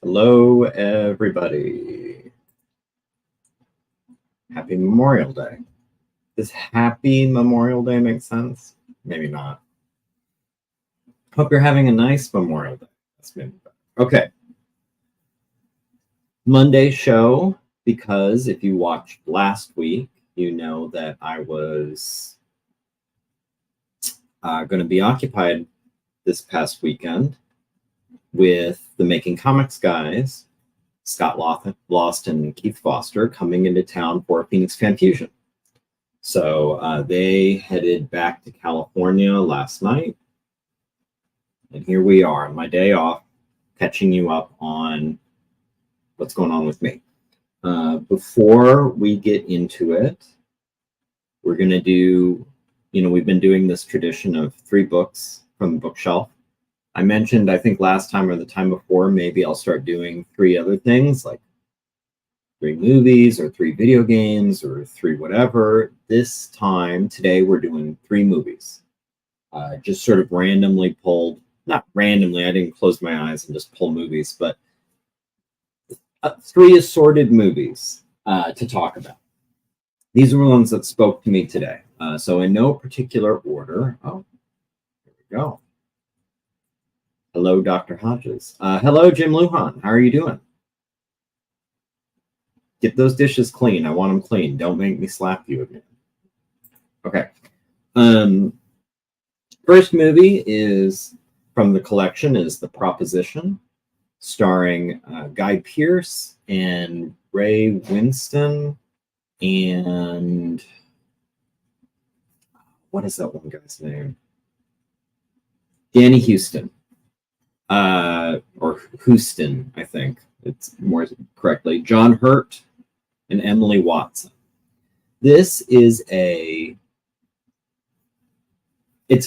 Hello, everybody. Happy Memorial Day. Does Happy Memorial Day make sense? Maybe not. Hope you're having a nice Memorial Day. That's maybe better. Okay. Monday show, because if you watched last week, you know that I was going to be occupied this past weekend with the Making Comics guys, Scott Lost and Keith Foster, coming into town for Phoenix Fan Fusion. So they headed back to California last night. And here we are on my day off, catching you up on what's going on with me. Before we get into it, we're going to do, we've been doing this tradition of 3 books from the bookshelf. I mentioned, I think last time or the time before, maybe I'll start doing 3 other things, like 3 movies or 3 video games or 3 whatever. This time, today, we're doing 3 movies. Just sort of randomly pulled, not randomly, I didn't close my eyes and just pull movies, but 3 assorted movies to talk about. These are the ones that spoke to me today. So in no particular order. Oh, there we go. Hello, Dr. Hodges. Hello, Jim Lujan. How are you doing? Get those dishes clean. I want them clean. Don't make me slap you again. Okay. First movie is from the collection is The Proposition, starring Guy Pearce and Ray Winston and what is that one guy's name? Danny Houston. Or Houston, I think it's more correctly. John Hurt and Emily Watson. This is it's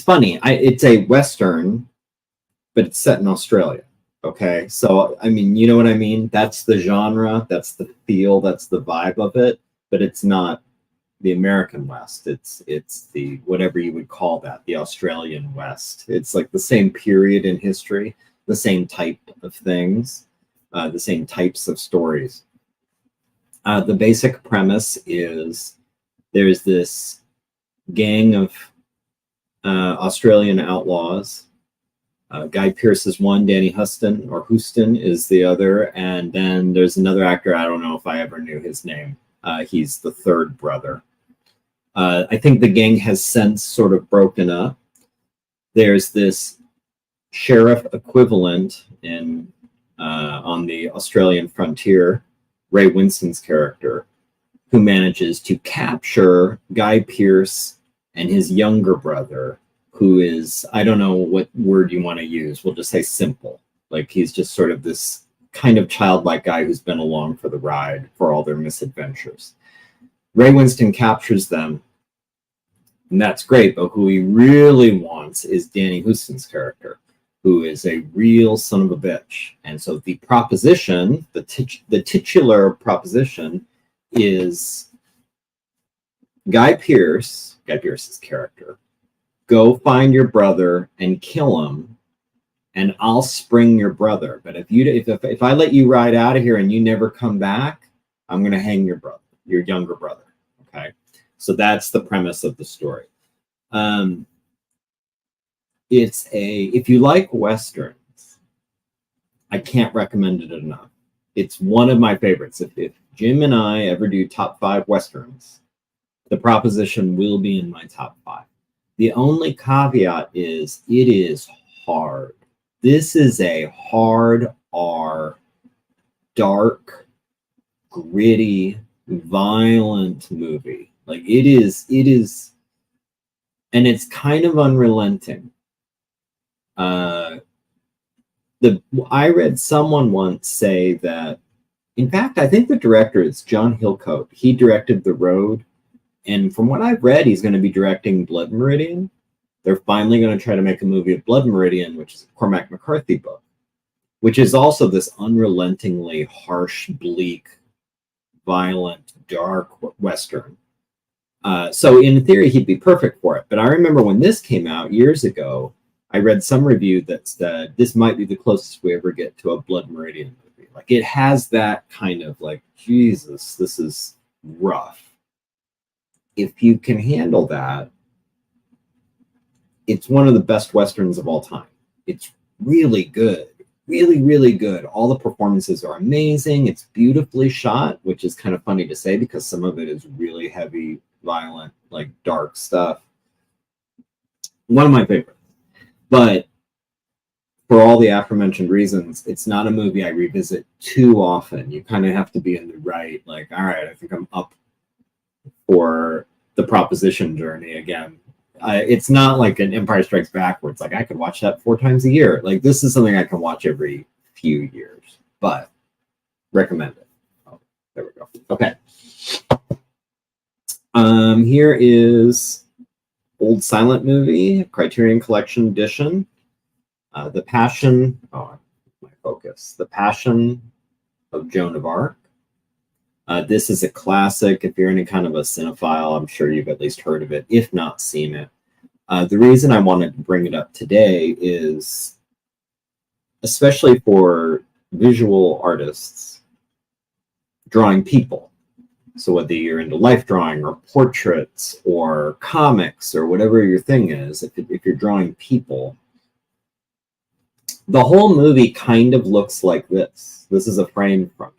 funny. It's a Western, but it's set in Australia. Okay. So, I mean, you know what I mean? That's the genre. That's the feel. That's the vibe of it. But it's not the American West. It's the, whatever you would call that, the Australian West. It's like the same period in history, the same type of things, the same types of stories. The basic premise is there's this gang of Australian outlaws. Guy Pearce is one, Danny Houston is the other, and then there's another actor, I don't know if I ever knew his name. He's the third brother. I think the gang has since sort of broken up. There's this sheriff equivalent in on the Australian frontier, Ray Winston's character, who manages to capture Guy Pearce and his younger brother, who is, I don't know what word you want to use. We'll just say simple. Like he's just sort of this kind of childlike guy who's been along for the ride for all their misadventures. Ray Winston captures them, and that's great, but who he really wants is Danny Houston's character, who is a real son of a bitch. And so the proposition, the titular proposition is Guy Pearce's character, go find your brother and kill him, and I'll spring your brother. But if I let you ride out of here and you never come back, I'm going to hang your brother, your younger brother. Okay. So that's the premise of the story. If you like Westerns, I can't recommend it enough. It's one of my favorites. If Jim and I ever do top 5 Westerns, The Proposition will be in my top 5. The only caveat is it is hard. This is a hard R, dark, gritty, violent movie. Like it is, and it's kind of unrelenting. I read someone once say that, in fact, I think the director is John Hillcoat. He directed The Road, and from what I've read, he's going to be directing Blood Meridian. They're finally going to try to make a movie of Blood Meridian, which is a Cormac McCarthy book, which is also this unrelentingly harsh, bleak, violent, dark Western. So in theory, he'd be perfect for it. But I remember when this came out years ago, I read some review that said this might be the closest we ever get to a Blood Meridian movie. Like it has that kind of like, Jesus, this is rough. If you can handle that, it's one of the best Westerns of all time. It's really good, really, really good. All the performances are amazing. It's beautifully shot, which is kind of funny to say because some of it is really heavy, violent, like dark stuff. One of my favorites. But for all the aforementioned reasons, it's not a movie I revisit too often. You kind of have to be in the right, like, all right, I think I'm up for the proposition journey again. It's not like an Empire Strikes Back where it's like I could watch that 4 times a year. Like this is something I can watch every few years, but recommend it. Oh, there we go. Okay. Here is old silent movie, Criterion Collection edition. The Passion. Oh, my focus. The Passion of Joan of Arc. This is a classic. If you're any kind of a cinephile, I'm sure you've at least heard of it, if not seen it. The reason I wanted to bring it up today is, especially for visual artists, drawing people. So whether you're into life drawing or portraits or comics or whatever your thing is, if you're drawing people, the whole movie kind of looks like this. This is a frame from it,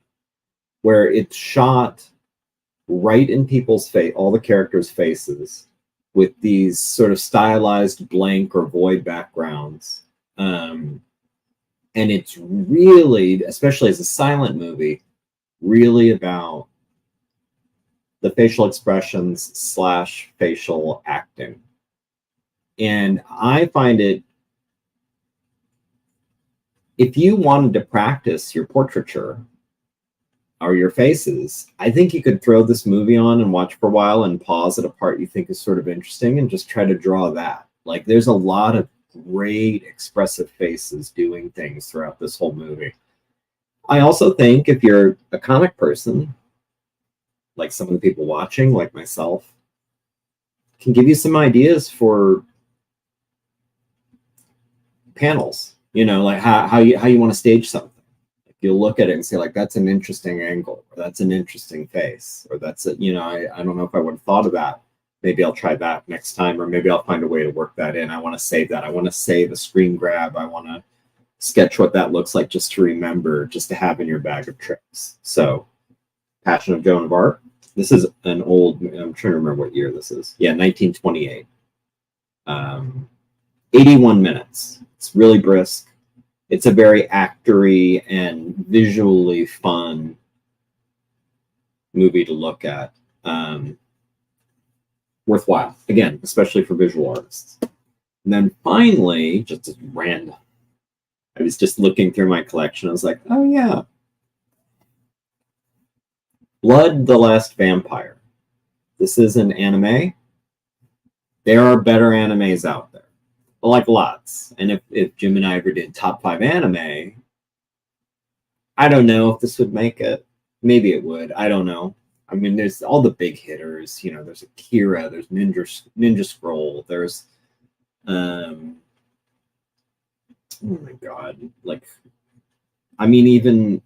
where it's shot right in people's face, all the characters' faces, with these sort of stylized blank or void backgrounds. And it's really, especially as a silent movie, really about the facial expressions / facial acting. And I find it, if you wanted to practice your portraiture or your faces, I think you could throw this movie on and watch for a while and pause at a part you think is sort of interesting and just try to draw that. Like there's a lot of great expressive faces doing things throughout this whole movie. I also think if you're a comic person, like some of the people watching, like myself, can give you some ideas for panels, you know, like how you want to stage something. You'll look at it and say, like, that's an interesting angle, or that's an interesting face, or that's a, you know, I don't know if I would have thought of that. Maybe I'll try that next time, or maybe I'll find a way to work that in. I want to save that. I want to save a screen grab. I want to sketch what that looks like just to remember, just to have in your bag of tricks. So, Passion of Joan of Arc. This is an old, I'm trying to remember what year this is. Yeah, 1928. 81 minutes. It's really brisk. It's a very actory and visually fun movie to look at. Worthwhile, again, especially for visual artists. And then finally, just as random, I was just looking through my collection. I was like, oh yeah, Blood the Last Vampire. This is an anime. There are better animes out there. Like lots. And if Jim and I ever did top 5 anime, I don't know if this would make it. Maybe it would. I don't know. I mean, there's all the big hitters. You know, there's Akira, there's Ninja Scroll, there's oh my god, like, I mean, even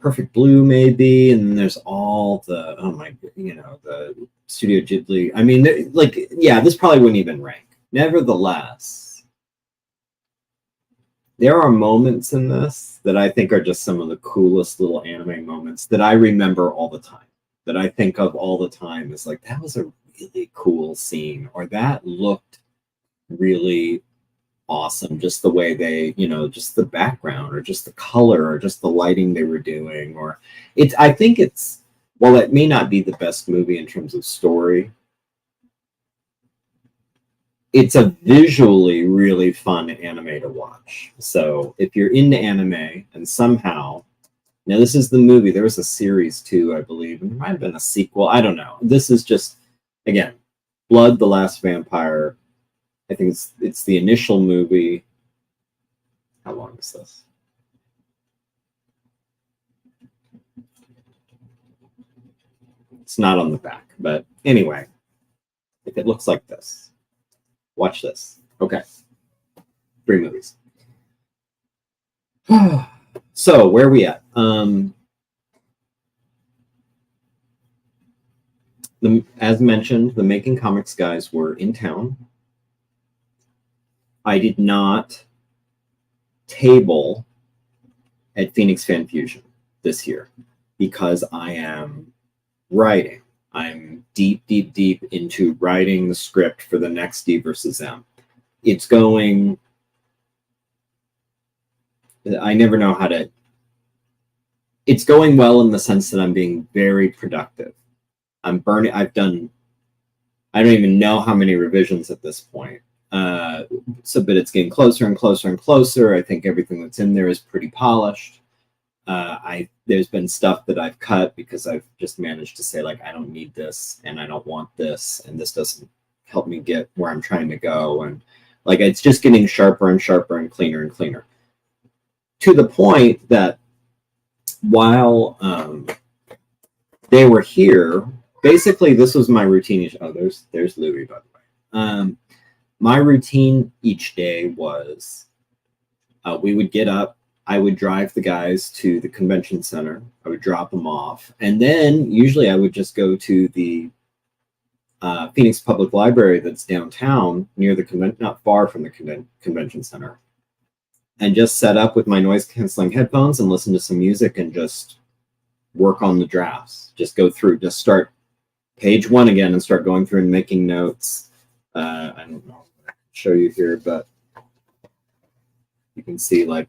Perfect Blue maybe, and then there's all the, oh my, you know, the Studio Ghibli. I mean, like, yeah, this probably wouldn't even rank. Nevertheless, there are moments in this that I think are just some of the coolest little anime moments that I remember all the time, that I think of all the time as like, that was a really cool scene, or that looked really awesome, just the way they, you know, just the background or just the color or just the lighting they were doing. Or it's, I think it's, while it may not be the best movie in terms of story, it's a visually really fun anime to watch. So if you're into anime and somehow, now this is the movie, there was a series too, I believe, and there might have been a sequel, I don't know. This is just, again, Blood the Last Vampire. I think it's the initial movie. How long is this? It's not on the back, but anyway, if it looks like this, watch this. Okay. 3 movies. So where are we at? As mentioned, the Making Comics guys were in town. I did not table at Phoenix Fan Fusion this year because I am writing. I'm deep into writing the script for the next DvsM. It's going, I never know how to, it's going well in the sense that I'm being very productive. I'm burning, I don't even know how many revisions at this point. But it's getting closer and closer and closer. I think everything that's in there is pretty polished. There's been stuff that I've cut because I've just managed to say, like, I don't need this and I don't want this, and this doesn't help me get where I'm trying to go. And like, it's just getting sharper and sharper and cleaner, to the point that while they were here, basically this was my routine. Oh, there's Louis, by the way. My routine each day was we would get up, I would drive the guys to the convention center, I would drop them off, and then usually I would just go to the Phoenix Public Library that's downtown near the convention, not far from the convention center, and just set up with my noise canceling headphones and listen to some music and just work on the drafts. Just go through, just start page one again and start going through and making notes. I don't know, I can show you here, but you can see like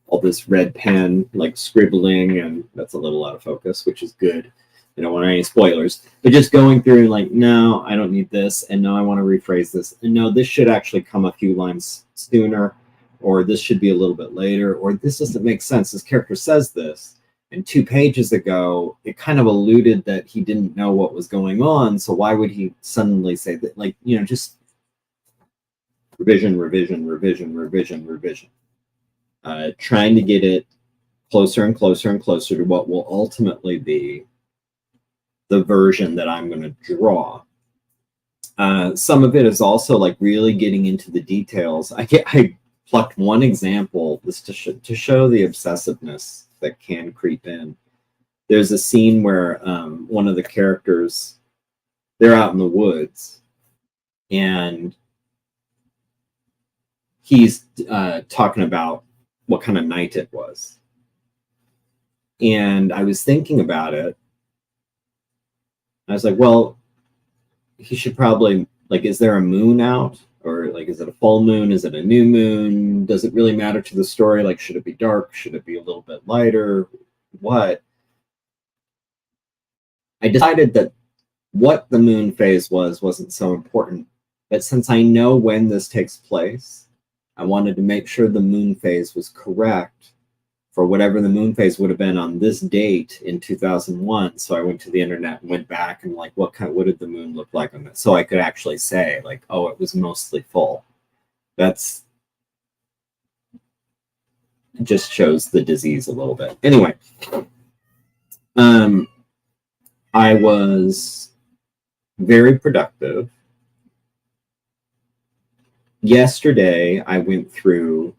all this red pen, like scribbling, and that's a little out of focus, which is good. I don't want any spoilers, but just going through and like, no, I don't need this, and no, I want to rephrase this, and no, this should actually come a few lines sooner, or this should be a little bit later, or this doesn't make sense. This character says this, and 2 pages ago, it kind of alluded that he didn't know what was going on, so why would he suddenly say that? Like, you know, just revision. Trying to get it closer and closer and closer to what will ultimately be the version that I'm going to draw. Some of it is also like really getting into the details. I plucked one example just to show the obsessiveness that can creep in. There's a scene where one of the characters, they're out in the woods, and he's talking about what kind of night it was. And I was thinking about it. I was like, well, he should probably, like, is there a moon out? Or like, is it a full moon? Is it a new moon? Does it really matter to the story? Like, should it be dark? Should it be a little bit lighter? What? I decided that what the moon phase wasn't so important. But since I know when this takes place, I wanted to make sure the moon phase was correct for whatever the moon phase would have been on this date in 2001. So I went to the internet and went back and like, what did the moon look like on this? So I could actually say like, oh, it was mostly full. That's just shows the disease a little bit. Anyway, I was very productive. Yesterday, I went through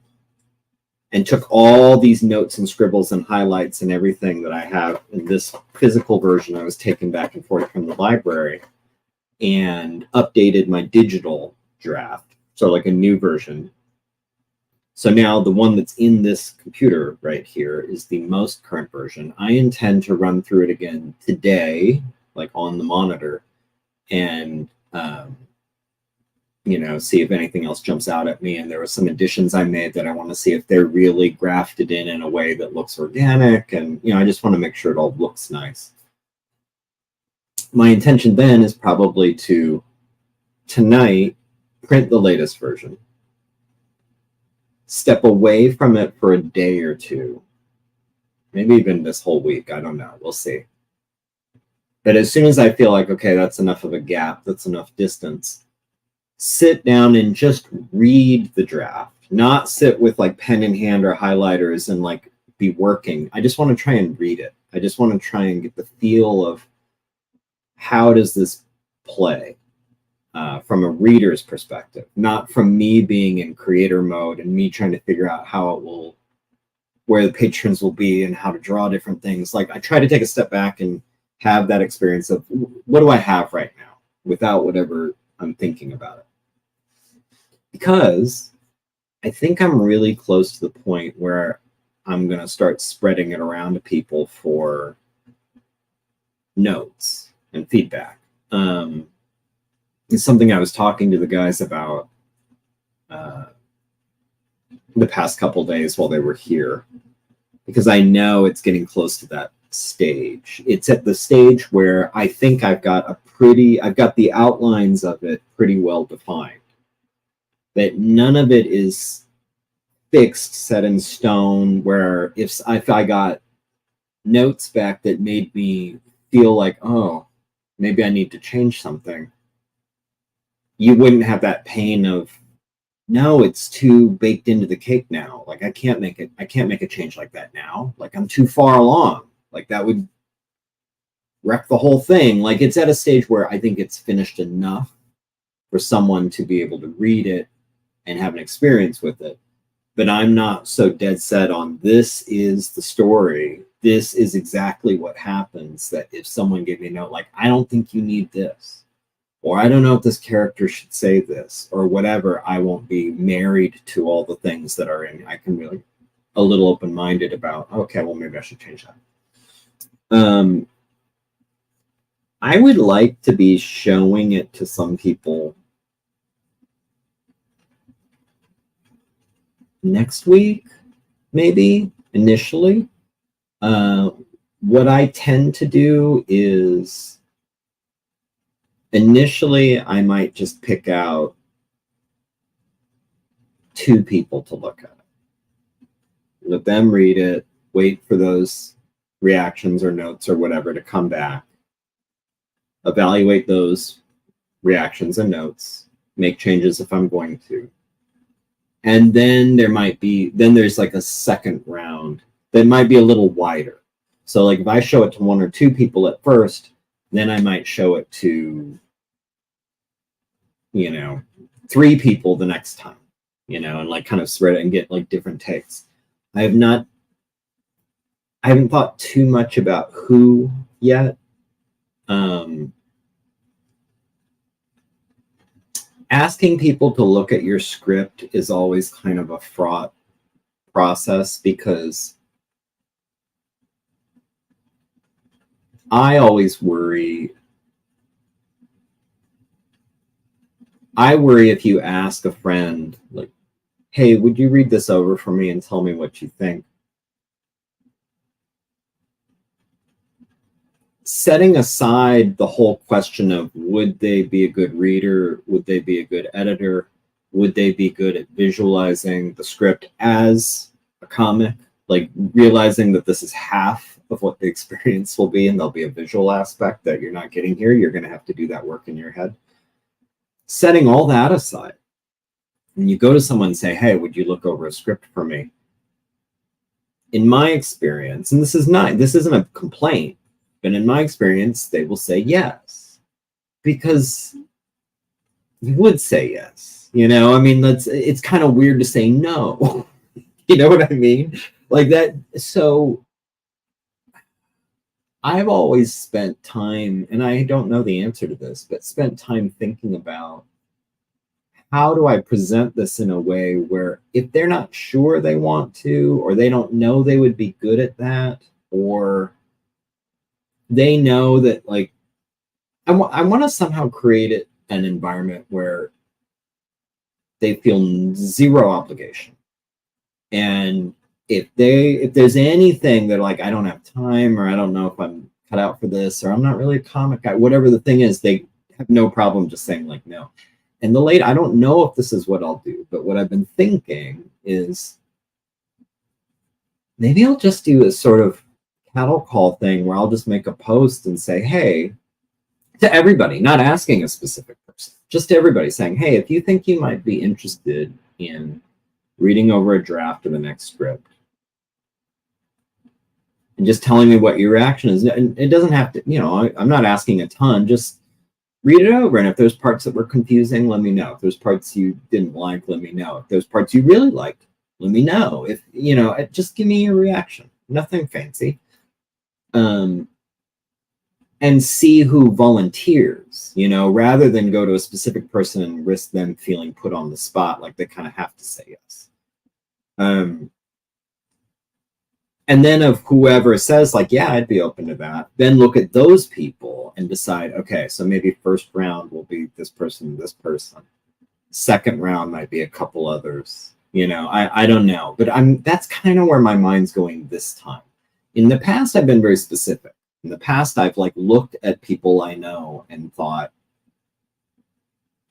and took all these notes and scribbles and highlights and everything that I have in this physical version I was taking back and forth from the library, and updated my digital draft, so like a new version. So now the one that's in this computer right here is the most current version. I intend to run through it again today, like on the monitor, and you know, see if anything else jumps out at me. And there were some additions I made that I want to see if they're really grafted in a way that looks organic. And, you know, I just want to make sure it all looks nice. My intention then is probably to, tonight, print the latest version, step away from it for a day or two, maybe even this whole week. I don't know. We'll see. But as soon as I feel like, okay, that's enough of a gap, that's enough distance, sit down and just read the draft, not sit with like pen in hand or highlighters and like be working. I just want to try and read it. I just want to try and get the feel of how does this play from a reader's perspective, not from me being in creator mode and me trying to figure out how it will where the patrons will be and how to draw different things. Like I try to take a step back and have that experience of what do I have right now without whatever I'm thinking about it. Because I think I'm really close to the point where I'm going to start spreading it around to people for notes and feedback. It's something I was talking to the guys about the past couple days while they were here, because I know it's getting close to that stage. It's at the stage where I think I've got the outlines of it pretty well defined. That none of it is fixed, set in stone, where if I got notes back that made me feel like, oh, maybe I need to change something, you wouldn't have that pain of, no, it's too baked into the cake now. Like I can't make a change like that now. Like I'm too far along. Like that would wreck the whole thing. Like it's at a stage where I think it's finished enough for someone to be able to read it and have an experience with it. But I'm not so dead set on this is the story. This is exactly what happens, that if someone gave me a note, like, I don't think you need this, or I don't know if this character should say this, or whatever, I won't be married to all the things that are in. I can really a little open-minded about, okay, well, maybe I should change that. I would like to be showing it to some people next week, maybe, initially. What I tend to do is, initially, I might just pick out 2 people to look at it. Let them read it, wait for those reactions or notes or whatever to come back, evaluate those reactions and notes, make changes if I'm going to. And then there's like a second round that might be a little wider. So like if I show it to 1 or 2 people at first, then I might show it to, 3 people the next time, and like kind of spread it and get like different takes. I haven't thought too much about who yet. Asking people to look at your script is always kind of a fraught process, because I always worry. I worry if you ask a friend, like, hey, would you read this over for me and tell me what you think? Setting aside the whole question of would they be a good reader, would they be a good editor, would they be good at visualizing the script as a comic, like realizing that this is half of what the experience will be and there'll be a visual aspect that you're not getting here. You're going to have to do that work in your head. Setting all that aside, when you go to someone and say, hey, would you look over a script for me? In my experience, and this isn't a complaint, but in my experience, they will say yes, because you would say yes. I mean, it's kind of weird to say no. You know what I mean? Like that. So I've always spent time, and I don't know the answer to this, but spent time thinking about how do I present this in a way where if they're not sure they want to, or they don't know they would be good at that, or they know that, like, I want to somehow create an environment where they feel zero obligation. And if there's anything they're like, I don't have time, or I don't know if I'm cut out for this, or I'm not really a comic guy, whatever the thing is, they have no problem just saying like no. And I don't know if this is what I'll do, but what I've been thinking is maybe I'll just do a sort of cattle call thing where I'll just make a post and say, hey, to everybody, not asking a specific person, just to everybody, saying, hey, if you think you might be interested in reading over a draft of the next script, and just telling me what your reaction is. And it doesn't have to, I'm not asking a ton, just read it over. And if there's parts that were confusing, let me know. If there's parts you didn't like, let me know. If there's parts you really liked, let me know. If, you know, just give me your reaction. Nothing fancy. And see who volunteers, you know, rather than go to a specific person and risk them feeling put on the spot, like they kind of have to say yes. And then of whoever says like, yeah, I'd be open to that, then look at those people and decide, okay, so maybe first round will be this person, this person. Second round might be a couple others. You know, I don't know, but that's kind of where my mind's going this time. In the past, I've been very specific. In the past, I've like looked at people I know and thought,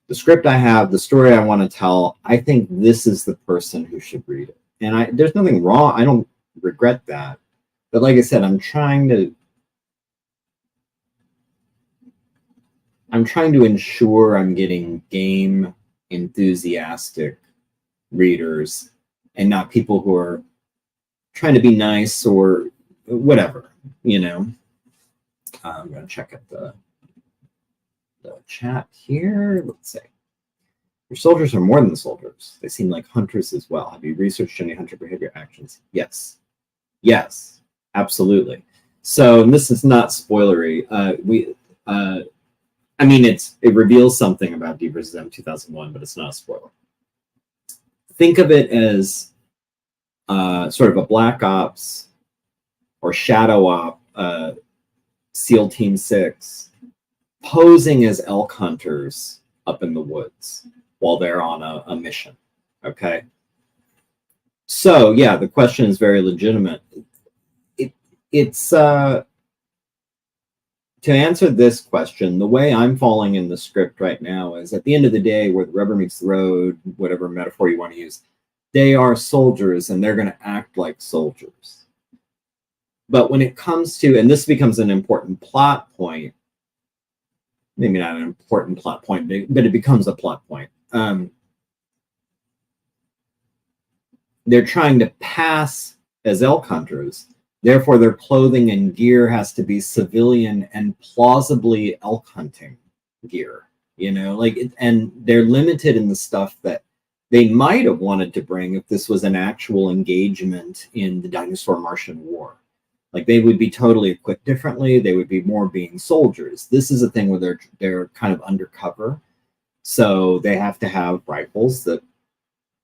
the script I have, the story I want to tell, I think this is the person who should read it. And there's nothing wrong. I don't regret that. But like I said, I'm trying to ensure I'm getting game enthusiastic readers and not people who are trying to be nice or whatever, you know. I'm going to check at the chat here. Let's see. Your soldiers are more than soldiers. They seem like hunters as well. Have you researched any hunter behavior actions? Yes. Yes, absolutely. So, and this is not spoilery. I mean, it reveals something about DvsM 2001, but it's not a spoiler. Think of it as sort of a Black Ops or Shadow Op, SEAL Team 6, posing as elk hunters up in the woods while they're on a mission, okay? So, yeah, the question is very legitimate. It's to answer this question, the way I'm falling in the script right now is at the end of the day, where the rubber meets the road, whatever metaphor you want to use, they are soldiers and they're going to act like soldiers. But when it comes to, and this becomes an important plot point, maybe not an important plot point, but it becomes a plot point. They're trying to pass as elk hunters. Therefore, their clothing and gear has to be civilian and plausibly elk hunting gear, you know, like, and they're limited in the stuff that they might have wanted to bring if this was an actual engagement in the Dinosaur Martian War. Like, they would be totally equipped differently. They would be more being soldiers. This is a thing where they're kind of undercover. So they have to have rifles that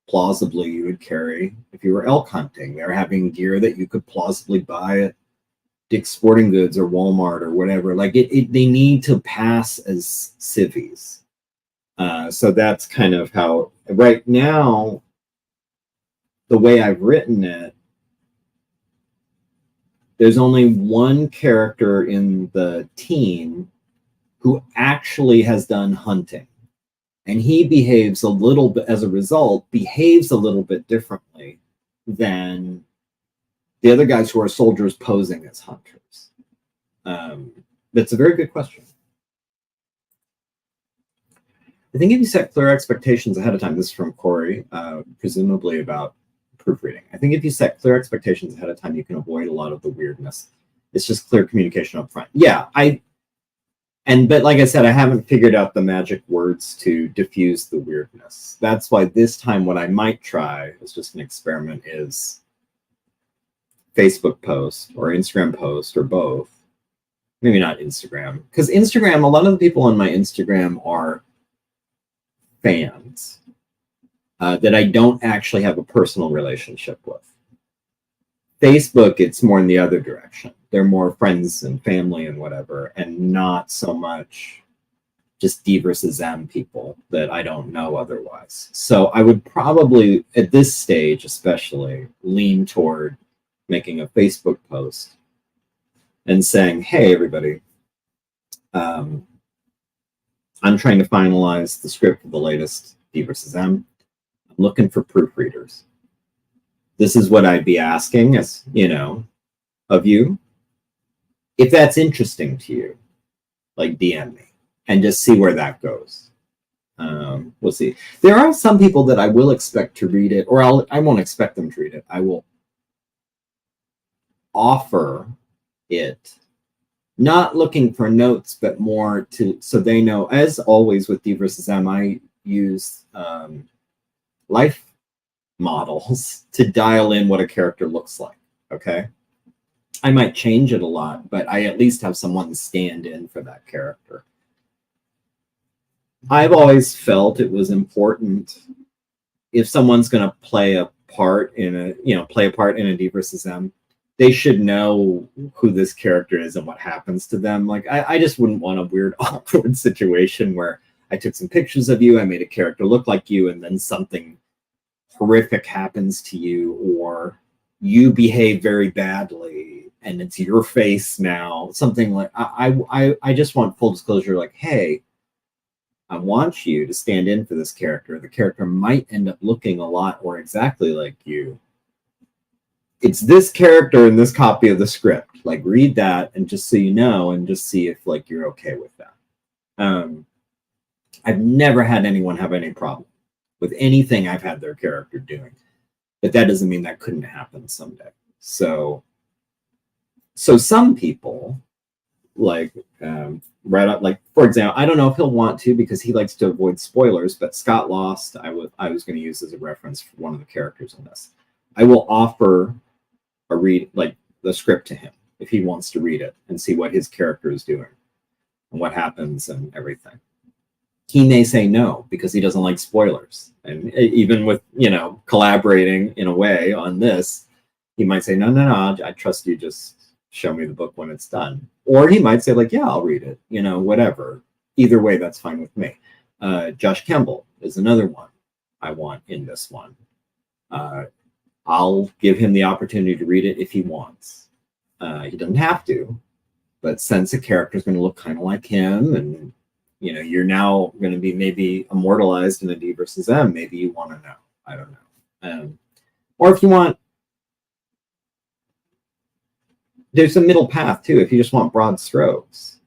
plausibly you would carry if you were elk hunting. They're having gear that you could plausibly buy at Dick's Sporting Goods or Walmart or whatever. Like, they need to pass as civvies. So that's kind of how, right now, the way I've written it, there's only one character in the team who actually has done hunting. And he behaves a little bit, as a result, behaves a little bit differently than the other guys who are soldiers posing as hunters. That's a very good question. I think if you set clear expectations ahead of time, this is from Corey, presumably about proofreading. I think if you set clear expectations ahead of time, you can avoid a lot of the weirdness. It's just clear communication up front. Yeah, but like I said, I haven't figured out the magic words to diffuse the weirdness. That's why this time what I might try, as just an experiment, is Facebook post or Instagram post or both. Maybe not Instagram. Because Instagram, a lot of the people on my Instagram are fans that I don't actually have a personal relationship with. Facebook, it's more in the other direction. They're more friends and family and whatever, and not so much just DvsM people that I don't know otherwise. So I would probably, at this stage especially, lean toward making a Facebook post and saying, hey, everybody, I'm trying to finalize the script for the latest DvsM. I'm looking for proofreaders. This is what I'd be asking, as you know, of you. If that's interesting to you, like, DM me and just see where that goes. We'll see. There are some people that I will expect to read it, or I won't expect them to read it. I will offer it, not looking for notes, but more so they know. As always with DvsM, I use life models to dial in what a character looks like. Okay. I might change it a lot, but I at least have someone stand in for that character. I've always felt it was important if someone's going to play a part in a, play a part in a DvsM, they should know who this character is and what happens to them. Like, I just wouldn't want a weird, awkward situation where I took some pictures of you, I made a character look like you, and then something horrific happens to you, or you behave very badly and it's your face now. Something like, I just want full disclosure, like, hey, I want you to stand in for this character. The character might end up looking a lot or exactly like you. It's this character in this copy of the script. Like, read that, and just so you know, and just see if like you're okay with that. I've never had anyone have any problem with anything I've had their character doing, but that doesn't mean that couldn't happen someday. So some people, like, right up, like, for example, I don't know if he'll want to because he likes to avoid spoilers, but Scott Lost, I was going to use as a reference for one of the characters in this. I will offer a read, like, the script to him if he wants to read it and see what his character is doing and what happens and everything. He may say no because he doesn't like spoilers. And even with, collaborating in a way on this, he might say, no, I trust you, just show me the book when it's done. Or he might say, like, yeah, I'll read it, whatever. Either way, that's fine with me. Josh Kemble is another one I want in this one. I'll give him the opportunity to read it if he wants. He doesn't have to, but since a character is going to look kind of like him, and you're now going to be maybe immortalized in a DvsM, maybe you want to know. I don't know. Or if you want, there's a middle path too. If you just want broad strokes,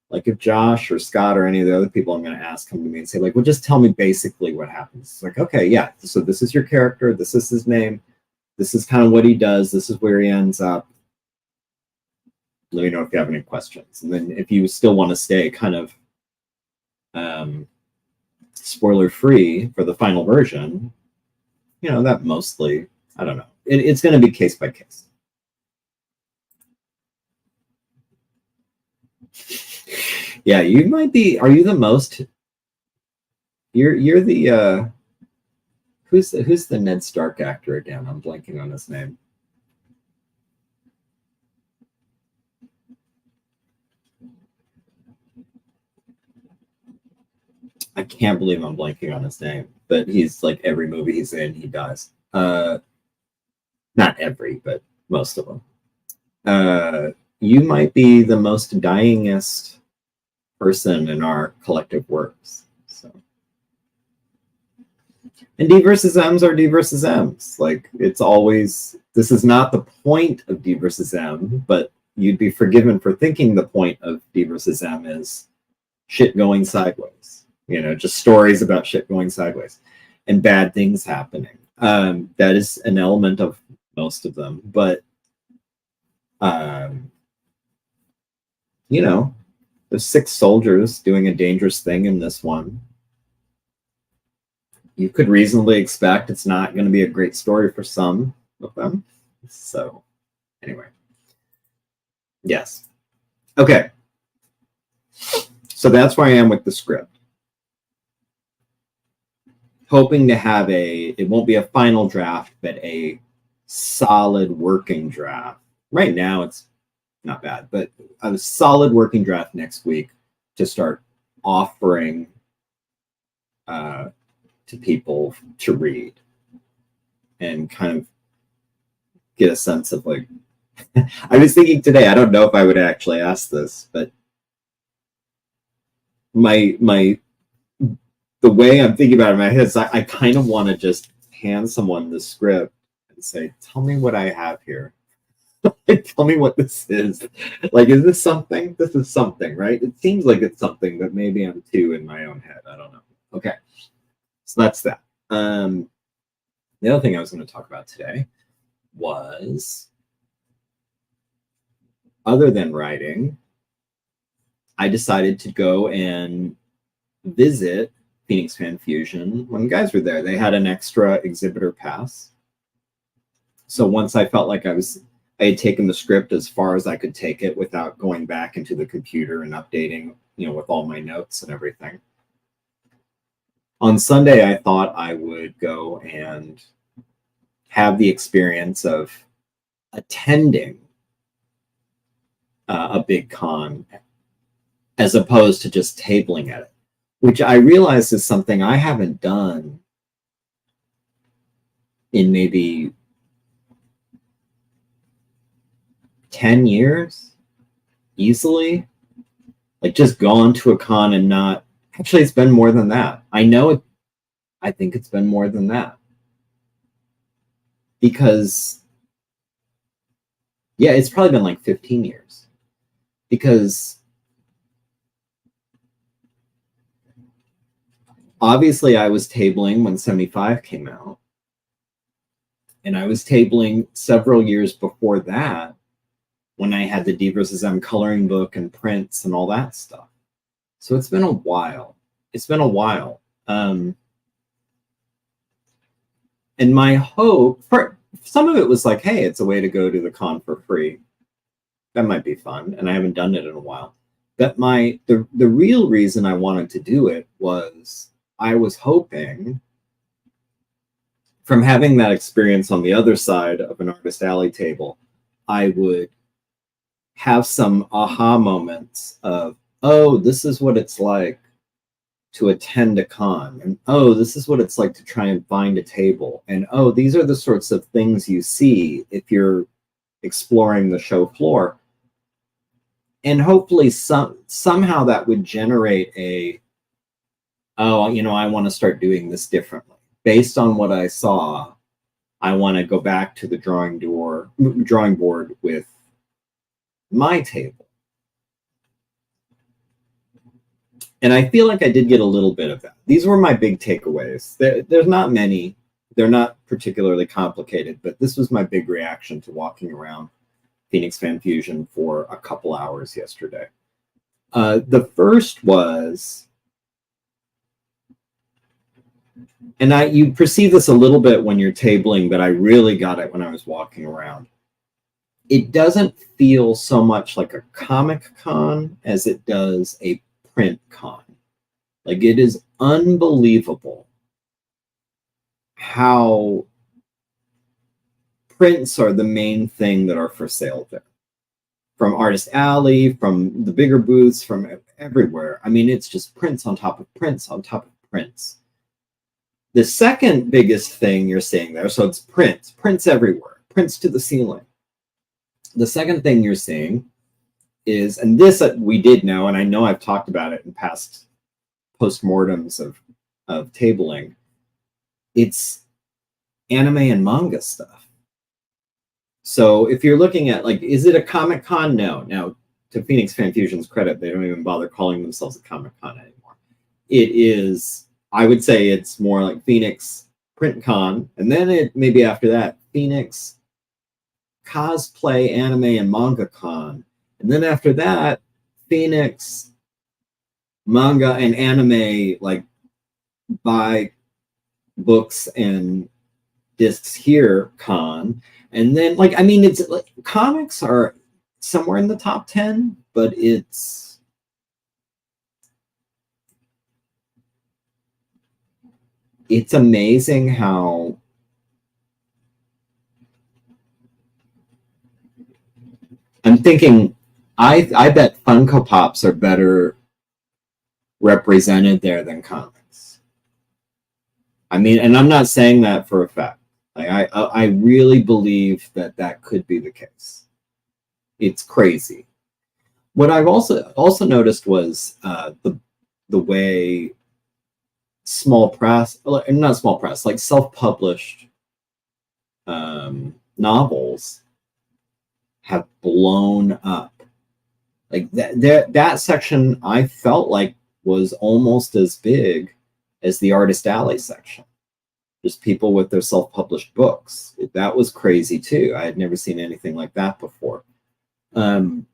like if Josh or Scott or any of the other people I'm going to ask come to me and say, like, well, just tell me basically what happens. It's like, okay, yeah, so this is your character, this is his name, this is kind of what he does, this is where he ends up. Let me know if you have any questions. And then if you still want to stay kind of spoiler free for the final version, that mostly, I don't know. It's going to be case by case. Yeah, you might be. Are you the most? You're the. Who's the Ned Stark actor again? I'm blanking on his name. I can't believe I'm blanking on his name, but he's like every movie he's in, he dies. Not every, but most of them. You might be the most dyingest person in our collective works. So, and DvsMs are DvsMs. Like, it's always, this is not the point of DvsM, but you'd be forgiven for thinking the point of DvsM is shit going sideways. Just stories about shit going sideways and bad things happening. That is an element of most of them, but there's 6 soldiers doing a dangerous thing in this one. You could reasonably expect it's not going to be a great story for some of them. So, anyway. Yes. Okay. So that's where I am with the script. Hoping to have it won't be a final draft, but a solid working draft. Right now, it's not bad, but a solid working draft next week to start offering to people to read and kind of get a sense of, like, I was thinking today, I don't know if I would actually ask this, but the way I'm thinking about it in my head is I kind of want to just hand someone the script and say, tell me what I have here. Tell me what this is. Like, is this something? This is something, right? It seems like it's something, but maybe I'm too in my own head. I don't know. Okay. So that's that. The other thing I was going to talk about today was, other than writing, I decided to go and visit Phoenix Fan Fusion, when the guys were there, they had an extra exhibitor pass. So once I felt like I had taken the script as far as I could take it without going back into the computer and updating, with all my notes and everything. On Sunday, I thought I would go and have the experience of attending a big con as opposed to just tabling at it, which I realize is something I haven't done in maybe 10 years, easily. Like, just gone to a con and not... Actually, it's been more than that. I think it's been more than that. Because, yeah, it's probably been like 15 years. Because obviously I was tabling when 75 came out. And I was tabling several years before that when I had the DvsM coloring book and prints and all that stuff. So it's been a while. It's been a while. And my hope, for some of it was like, hey, it's a way to go to the con for free. That might be fun. And I haven't done it in a while. But the real reason I wanted to do it was I was hoping, from having that experience on the other side of an Artist Alley table, I would have some aha moments of, oh, this is what it's like to attend a con, and oh, this is what it's like to try and find a table, and oh, these are the sorts of things you see if you're exploring the show floor. And hopefully somehow that would generate a, oh, I want to start doing this differently. Based on what I saw, I want to go back to the drawing board with my table. And I feel like I did get a little bit of that. These were my big takeaways. There's not many. They're not particularly complicated, but this was my big reaction to walking around Phoenix Fan Fusion for a couple hours yesterday. The first was, and you perceive this a little bit when you're tabling, but I really got it when I was walking around. It doesn't feel so much like a comic con as it does a print con. Like, it is unbelievable how prints are the main thing that are for sale there. From Artist Alley, from the bigger booths, from everywhere. I mean, it's just prints on top of prints on top of prints. The second biggest thing you're seeing there, so it's prints everywhere, prints to the ceiling. The second thing you're seeing is, and this we did know, and I know I've talked about it in past postmortems of tabling, it's anime and manga stuff. So if you're looking at, like, is it a Comic Con? No. Now, to Phoenix Fan Fusion's credit, they don't even bother calling themselves a Comic Con anymore. It is, I would say it's more like Phoenix Print Con, and then maybe after that, Phoenix Cosplay, Anime, and Manga Con. And then after that, Phoenix Manga and Anime, like, buy books and discs here con. And then, like, I mean, it's like comics are somewhere in the top 10, but it's amazing how I'm thinking, I bet Funko Pops are better represented there than comics. I mean, and I'm not saying that for a fact. Like, I really believe that could be the case. It's crazy. What I've also noticed was the way small press, not small press, like self-published novels have blown up. Like that section, I felt like was almost as big as the Artist Alley section. Just people with their self-published books. That was crazy too. I had never seen anything like that before. So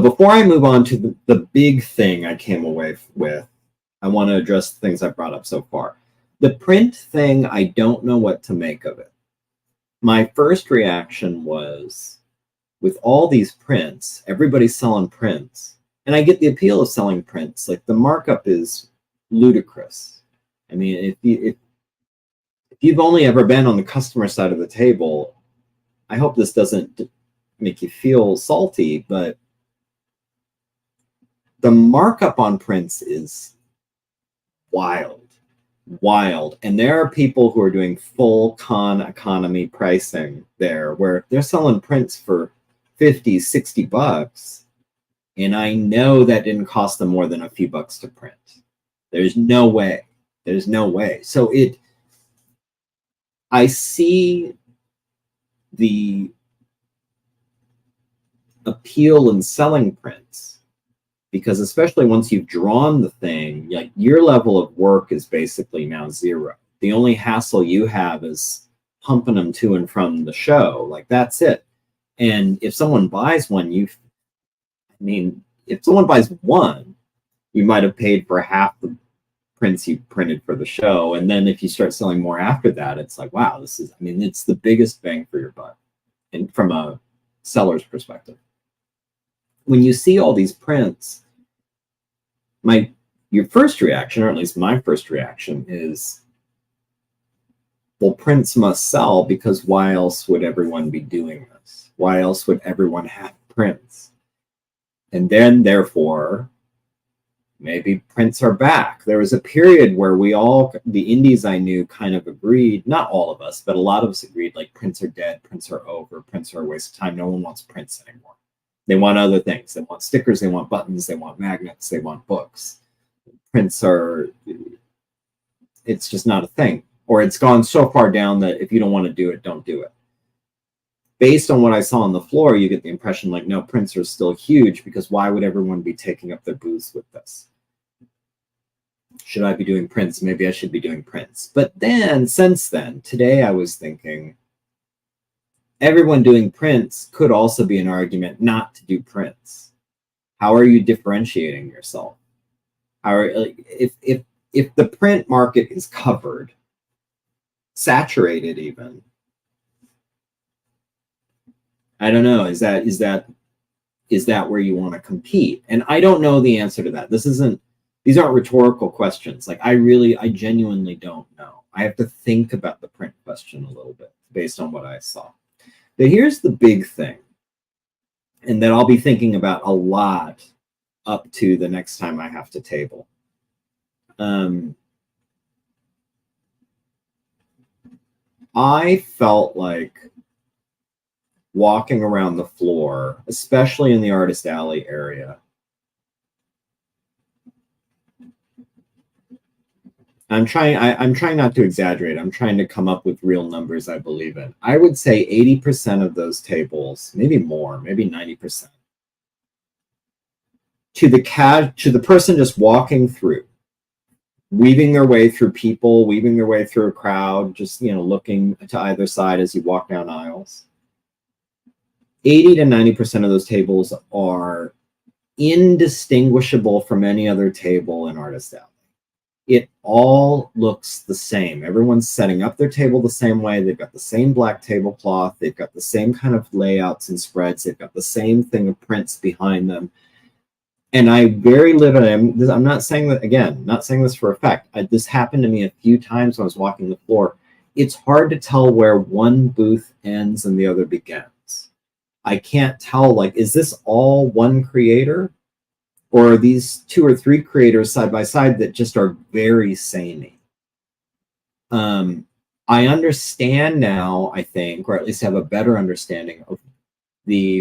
before I move on to the big thing I came away with, I want to address the things I've brought up so far. The print thing, I don't know what to make of it. My first reaction was, with all these prints, everybody's selling prints. And I get the appeal of selling prints. Like, the markup is ludicrous. I mean, if you've only ever been on the customer side of the table, I hope this doesn't make you feel salty, but the markup on prints is wild. And there are people who are doing full con economy pricing there, where they're selling prints for 50, 60 bucks. And I know that didn't cost them more than a few bucks to print. There's no way. There's no way. So I see the appeal in selling prints, because especially once you've drawn the thing, like, your level of work is basically now zero. The only hassle you have is pumping them to and from the show. Like, that's it. And if someone buys one, if someone buys one, you might have paid for half the prints you printed for the show. And then if you start selling more after that, it's like, wow, it's the biggest bang for your buck, and from a seller's perspective. When you see all these prints, your first reaction, or at least my first reaction, is, well, prints must sell, because why else would everyone be doing this? Why else would everyone have prints? And then, therefore, maybe prints are back. There was a period where the indies I knew, kind of agreed, not all of us, but a lot of us agreed, like, prints are dead, prints are over, prints are a waste of time. No one wants prints anymore. They want other things. They want stickers, they want buttons, they want magnets, they want books. Prints it's just not a thing. Or it's gone so far down that if you don't want to do it, don't do it. Based on what I saw on the floor, you get the impression, like, no, prints are still huge, because why would everyone be taking up their booths with this? Should I be doing prints? Maybe I should be doing prints. But then, since then, today I was thinking, everyone doing prints could also be an argument not to do prints. How are you differentiating yourself? If the print market is covered, saturated even, I don't know, is that where you want to compete? And I don't know the answer to that. These aren't rhetorical questions. Like, I genuinely don't know. I have to think about the print question a little bit based on what I saw. But here's the big thing, and that I'll be thinking about a lot up to the next time I have to table. I felt like walking around the floor, especially in the Artist Alley area, I'm trying not to exaggerate. I'm trying to come up with real numbers I believe in. I would say 80% of those tables, maybe more, maybe 90%, to the person just walking through, weaving their way through people, weaving their way through a crowd, just, looking to either side as you walk down aisles. 80 to 90% of those tables are indistinguishable from any other table in Artist Alley. It all looks the same. Everyone's setting up their table the same way. They've got the same black tablecloth. They've got the same kind of layouts and spreads. They've got the same thing of prints behind them. And I'm not saying that, again, not saying this for effect. This happened to me a few times when I was walking the floor. It's hard to tell where one booth ends and the other begins. I can't tell, like, is this all one creator? Or are these 2 or 3 creators side by side that just are very samey? I understand now, I think, or at least have a better understanding of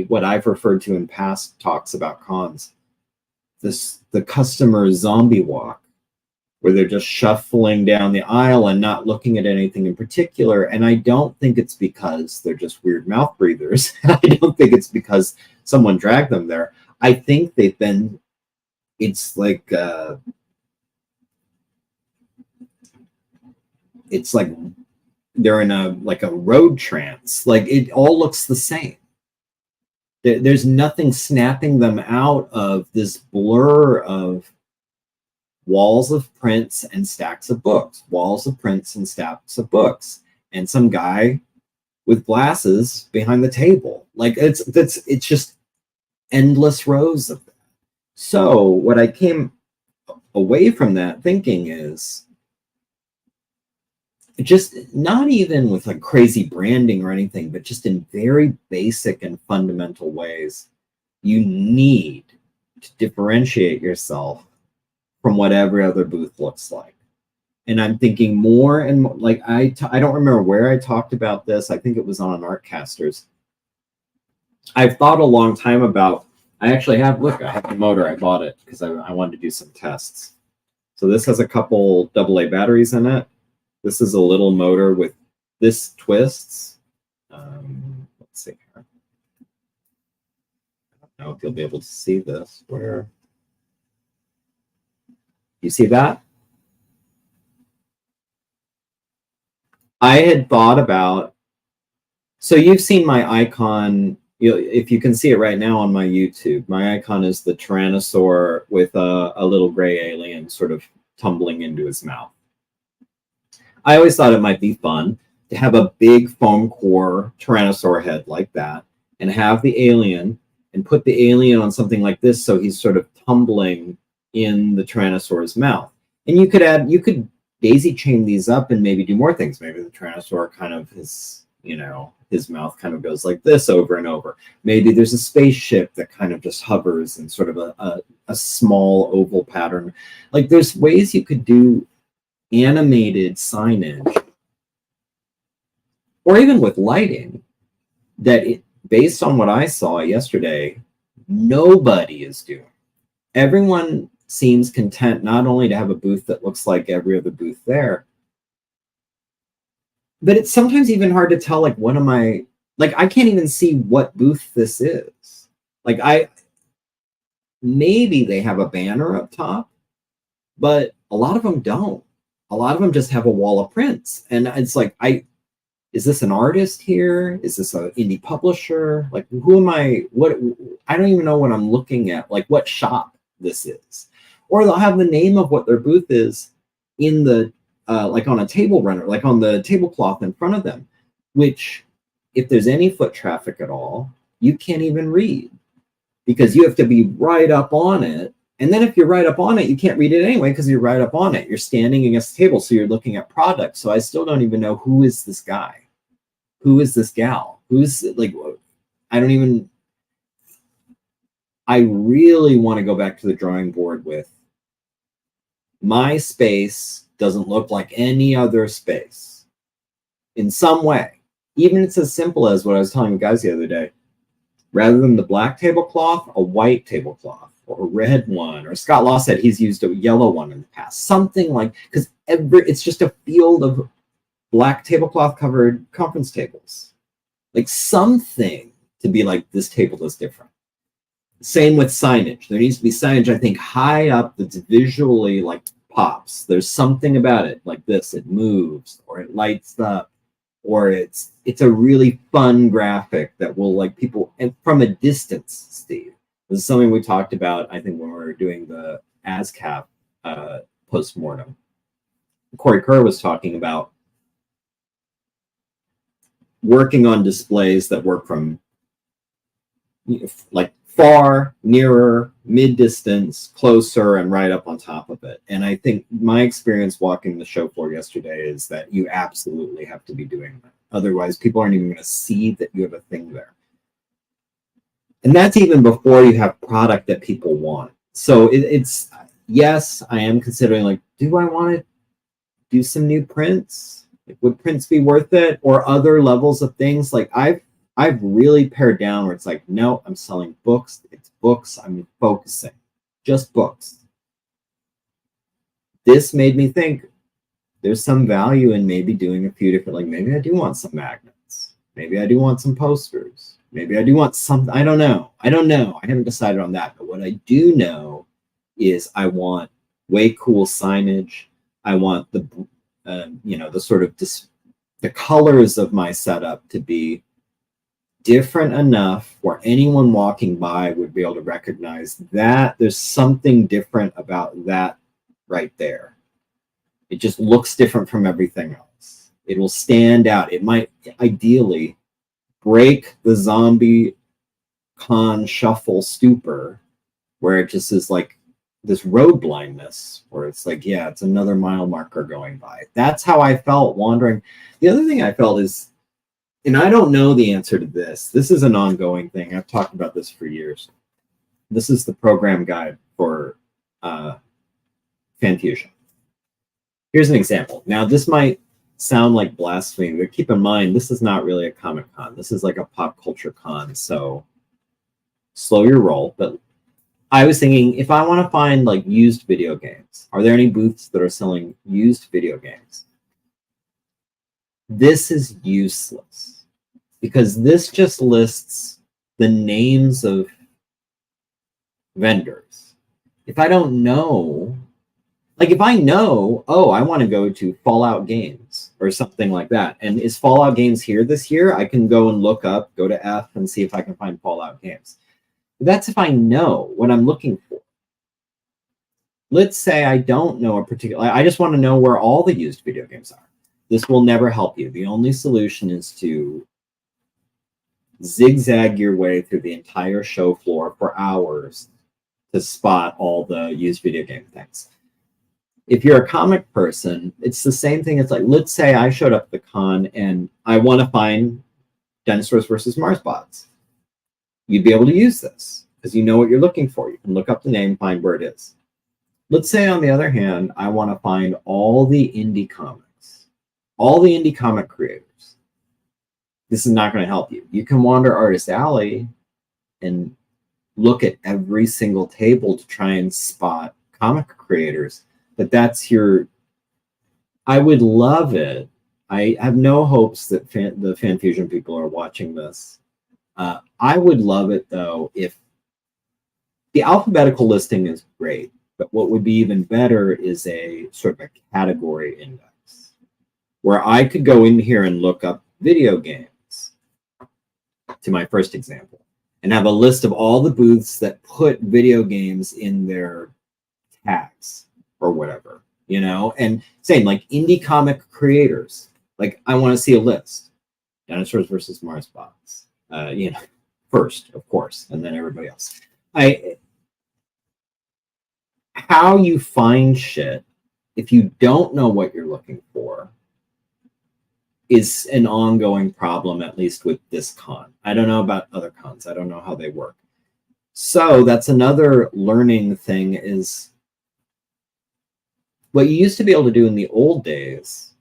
what I've referred to in past talks about cons, the customer zombie walk, where they're just shuffling down the aisle and not looking at anything in particular. And I don't think it's because they're just weird mouth breathers. I don't think it's because someone dragged them there. I think it's like they're in a road trance. Like, it all looks the same. There's nothing snapping them out of this blur of walls of prints and stacks of books, walls of prints and stacks of books, and some guy with glasses behind the table. Like it's just endless rows of that. So what I came away from that thinking is just not even with like crazy branding or anything, but just in very basic and fundamental ways, you need to differentiate yourself from what every other booth looks like. And I'm thinking more and more, like I don't remember where I talked about this. I think it was on Artcasters. I've thought a long time about, I actually have, look, I have the motor. I bought it because I wanted to do some tests. So this has a couple AA batteries in it. This is a little motor with, this twists. Let's see here. I don't know if you'll be able to see this. Where? You see that? I had thought about, so you've seen my icon, if you can see it right now on my YouTube, my icon is the Tyrannosaur with a little gray alien sort of tumbling into his mouth. I always thought it might be fun to have a big foam core Tyrannosaur head like that and have the alien and put the alien on something like this so he's sort of tumbling in the Tyrannosaur's mouth. And you could daisy chain these up and maybe do more things. Maybe the Tyrannosaur kind of his mouth kind of goes like this over and over. Maybe there's a spaceship that kind of just hovers in sort of a small oval pattern. Like there's ways you could do animated signage, or even with lighting, that based on what I saw yesterday, nobody is doing. Everyone seems content not only to have a booth that looks like every other booth there, but it's sometimes even hard to tell, like, what am I, like, I can't even see what booth this is. Like, maybe they have a banner up top, but a lot of them don't. A lot of them just have a wall of prints. And it's like, is this an artist here? Is this an indie publisher? Like, who am I? I don't even know what I'm looking at, like what shop this is. Or they'll have the name of what their booth is in the, like on a table runner, like on the tablecloth in front of them, which if there's any foot traffic at all, you can't even read because you have to be right up on it. And then if you're right up on it, you can't read it anyway because you're right up on it. You're standing against the table, so you're looking at products. So I still don't even know, who is this guy? Who is this gal? Who's, like, I don't even, I really want to go back to the drawing board with, my space doesn't look like any other space in some way. Even it's as simple as what I was telling you guys the other day. Rather than the black tablecloth, a white tablecloth, or a red one, or Scott Law said he's used a yellow one in the past. Something like, because it's just a field of black tablecloth covered conference tables. Like something to be like, this table is different. Same with signage. There needs to be signage, I think, high up that's visually like pops. There's something about it like this. It moves, or it lights up, or it's a really fun graphic that will, like, people, and from a distance, Steve. This is something we talked about, I think, when we were doing the ASCAP postmortem. Corey Kerr was talking about working on displays that work from, like, far, nearer, mid-distance, closer, and right up on top of it. And I think my experience walking the show floor yesterday is that you absolutely have to be doing that. Otherwise, people aren't even going to see that you have a thing there. And that's even before you have product that people want. So it's, yes, I am considering, like, do I want to do some new prints? Like, would prints be worth it? Or other levels of things? Like, I've really pared down where it's like, no, I'm selling books. It's books. I'm focusing. Just books. This made me think there's some value in maybe doing a few different, like, maybe I do want some magnets. Maybe I do want some posters. Maybe I do want some, I don't know. I haven't decided on that. But what I do know is I want way cool signage. I want the, the sort of the colors of my setup to be different enough where anyone walking by would be able to recognize that there's something different about that right there. It just looks different from everything else. It will stand out. It might ideally break the zombie con shuffle stupor, where it just is like this road blindness, where it's like, yeah, it's another mile marker going by. That's how I felt wandering. The other thing I felt is, and I don't know the answer to this. This is an ongoing thing. I've talked about this for years. This is the program guide for Fanfusion. Here's an example. Now, this might sound like blasphemy, but keep in mind, this is not really a Comic Con. This is like a pop culture con, so slow your roll. But I was thinking, if I want to find like used video games, are there any booths that are selling used video games? This is useless because this just lists the names of vendors. If I don't know, like if I know, oh, I want to go to Fallout Games or something like that, and is Fallout Games here this year? I can go and look up, go to F and see if I can find Fallout Games. That's if I know what I'm looking for. Let's say I don't know a particular, I just want to know where all the used video games are. This will never help you. The only solution is to zigzag your way through the entire show floor for hours to spot all the used video game things. If you're a comic person, it's the same thing. It's like, let's say I showed up at the con and I want to find Dinosaurs versus Marsbots. You'd be able to use this because you know what you're looking for. You can look up the name, find where it is. Let's say, on the other hand, I want to find all the indie comics, all the indie comic creators. This is not going to help you. You can wander Artist Alley and look at every single table to try and spot comic creators. But that's your, I would love it. I have no hopes that the Fanfusion people are watching this. I would love it, though, if the alphabetical listing is great, but what would be even better is a sort of a category index where I could go in here and look up video games, to my first example, and have a list of all the booths that put video games in their tags or whatever, you know, and same like indie comic creators. Like, I want to see a list. Dinosaurs versus Marsbots, you know, first, of course, and then everybody else. How you find shit if you don't know what you're looking for is an ongoing problem, at least with this con. I don't know about other cons. I don't know how they work. So that's another learning thing, is what you used to be able to do in the old days,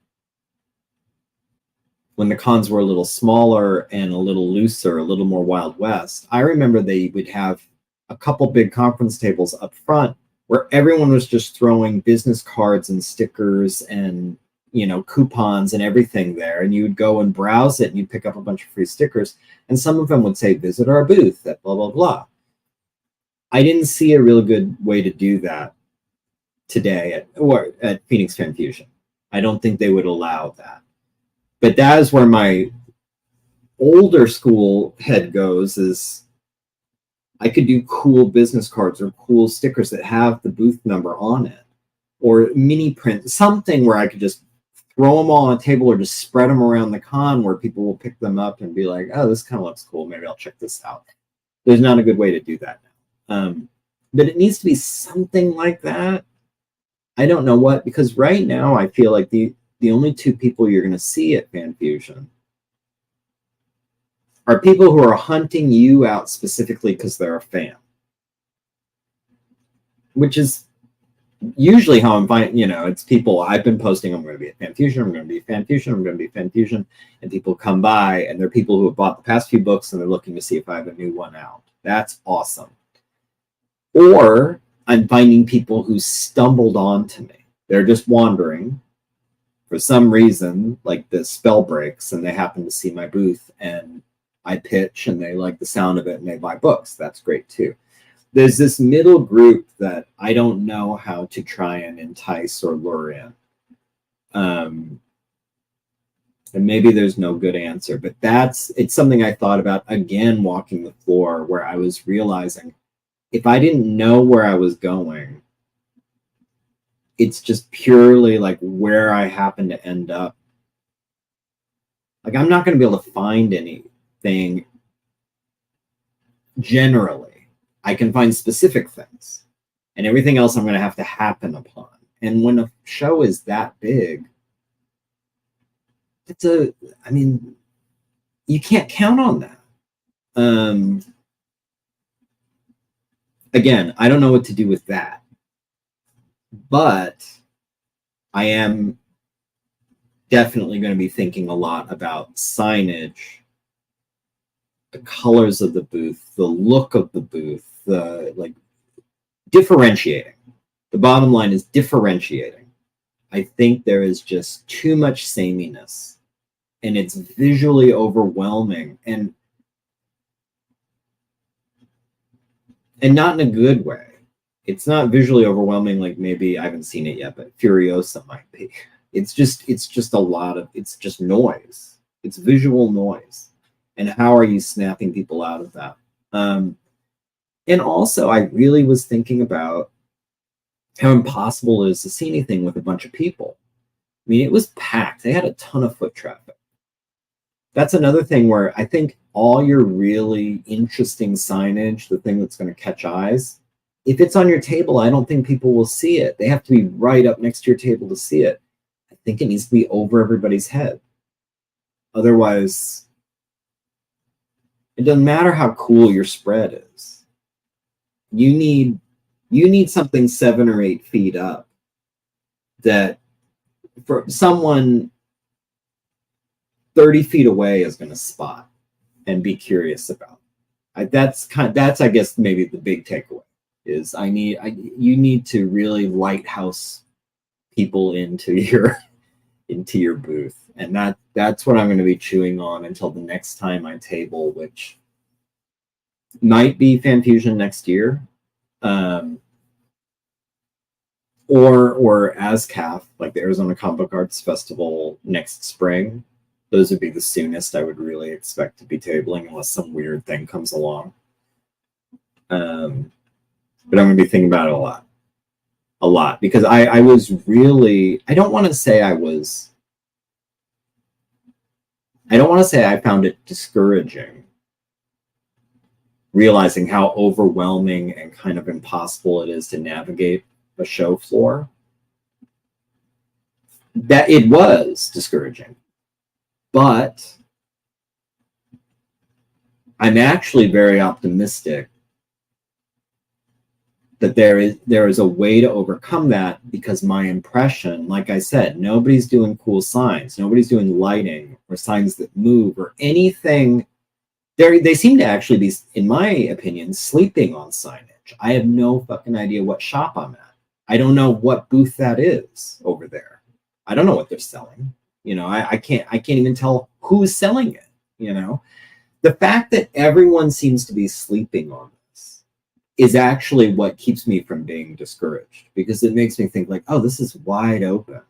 when the cons were a little smaller and a little looser, a little more Wild West. I remember they would have a couple big conference tables up front where everyone was just throwing business cards and stickers and, you know, coupons and everything there. And you would go and browse it and you'd pick up a bunch of free stickers. And some of them would say, visit our booth at blah, blah, blah. I didn't see a real good way to do that today at Phoenix Fanfusion. I don't think they would allow that. But that is where my older school head goes, is I could do cool business cards or cool stickers that have the booth number on it, or mini print, something where I could just throw them all on a table or just spread them around the con where people will pick them up and be like, oh, this kind of looks cool. Maybe I'll check this out. There's not a good way to do that now. But it needs to be something like that. I don't know what, because right now I feel like the only two people you're going to see at Fanfusion are people who are hunting you out specifically because they're a fan, which is usually how I'm finding, you know, it's people I've been posting, I'm going to be at Fanfusion, I'm going to be at Fanfusion, I'm going to be at Fanfusion, and people come by and they're people who have bought the past few books and they're looking to see if I have a new one out. That's awesome. Or I'm finding people who stumbled onto me. They're just wandering for some reason, like the spell breaks, and they happen to see my booth and I pitch and they like the sound of it and they buy books. That's great too. There's this middle group that I don't know how to try and entice or lure in. And maybe there's no good answer, but it's something I thought about again walking the floor, where I was realizing if I didn't know where I was going, it's just purely like where I happen to end up. Like, I'm not going to be able to find anything generally. I can find specific things, and everything else I'm going to have to happen upon. And when a show is that big, I mean, you can't count on that. Again, I don't know what to do with that, but I am definitely going to be thinking a lot about signage, the colors of the booth, the look of the booth, like differentiating. The bottom line is differentiating. I think there is just too much sameness, and it's visually overwhelming, and not in a good way. It's not visually overwhelming like maybe I haven't seen it yet, but Furiosa might be. It's just a lot of, it's just noise. It's visual noise. And how are you snapping people out of that? And also, I really was thinking about how impossible it is to see anything with a bunch of people. I mean, it was packed. They had a ton of foot traffic. That's another thing where I think all your really interesting signage, the thing that's going to catch eyes, if it's on your table, I don't think people will see it. They have to be right up next to your table to see it. I think it needs to be over everybody's head. Otherwise, it doesn't matter how cool your spread is. You need something 7 or 8 feet up that for someone 30 feet away is going to spot and be curious about. That's I guess maybe the big takeaway is you need to really lighthouse people into your booth, and that's what I'm going to be chewing on until the next time I table, which might be Fan Fusion next year, or ASCAF, like the Arizona Comic Book Arts Festival next spring. Those would be the soonest I would really expect to be tabling, unless some weird thing comes along. But I'm going to be thinking about it a lot, because I was really, I don't want to say I found it discouraging, realizing how overwhelming and kind of impossible it is to navigate a show floor. That it was discouraging, but I'm actually very optimistic that there is a way to overcome that, because my impression, like I said, nobody's doing cool signs, nobody's doing lighting or signs that move or anything. They seem to actually be, in my opinion, sleeping on signage. I have no fucking idea what shop I'm at. I don't know what booth that is over there. I don't know what they're selling. You know, I can't even tell who's selling it. You know, the fact that everyone seems to be sleeping on this is actually what keeps me from being discouraged, because it makes me think like, oh, this is wide open.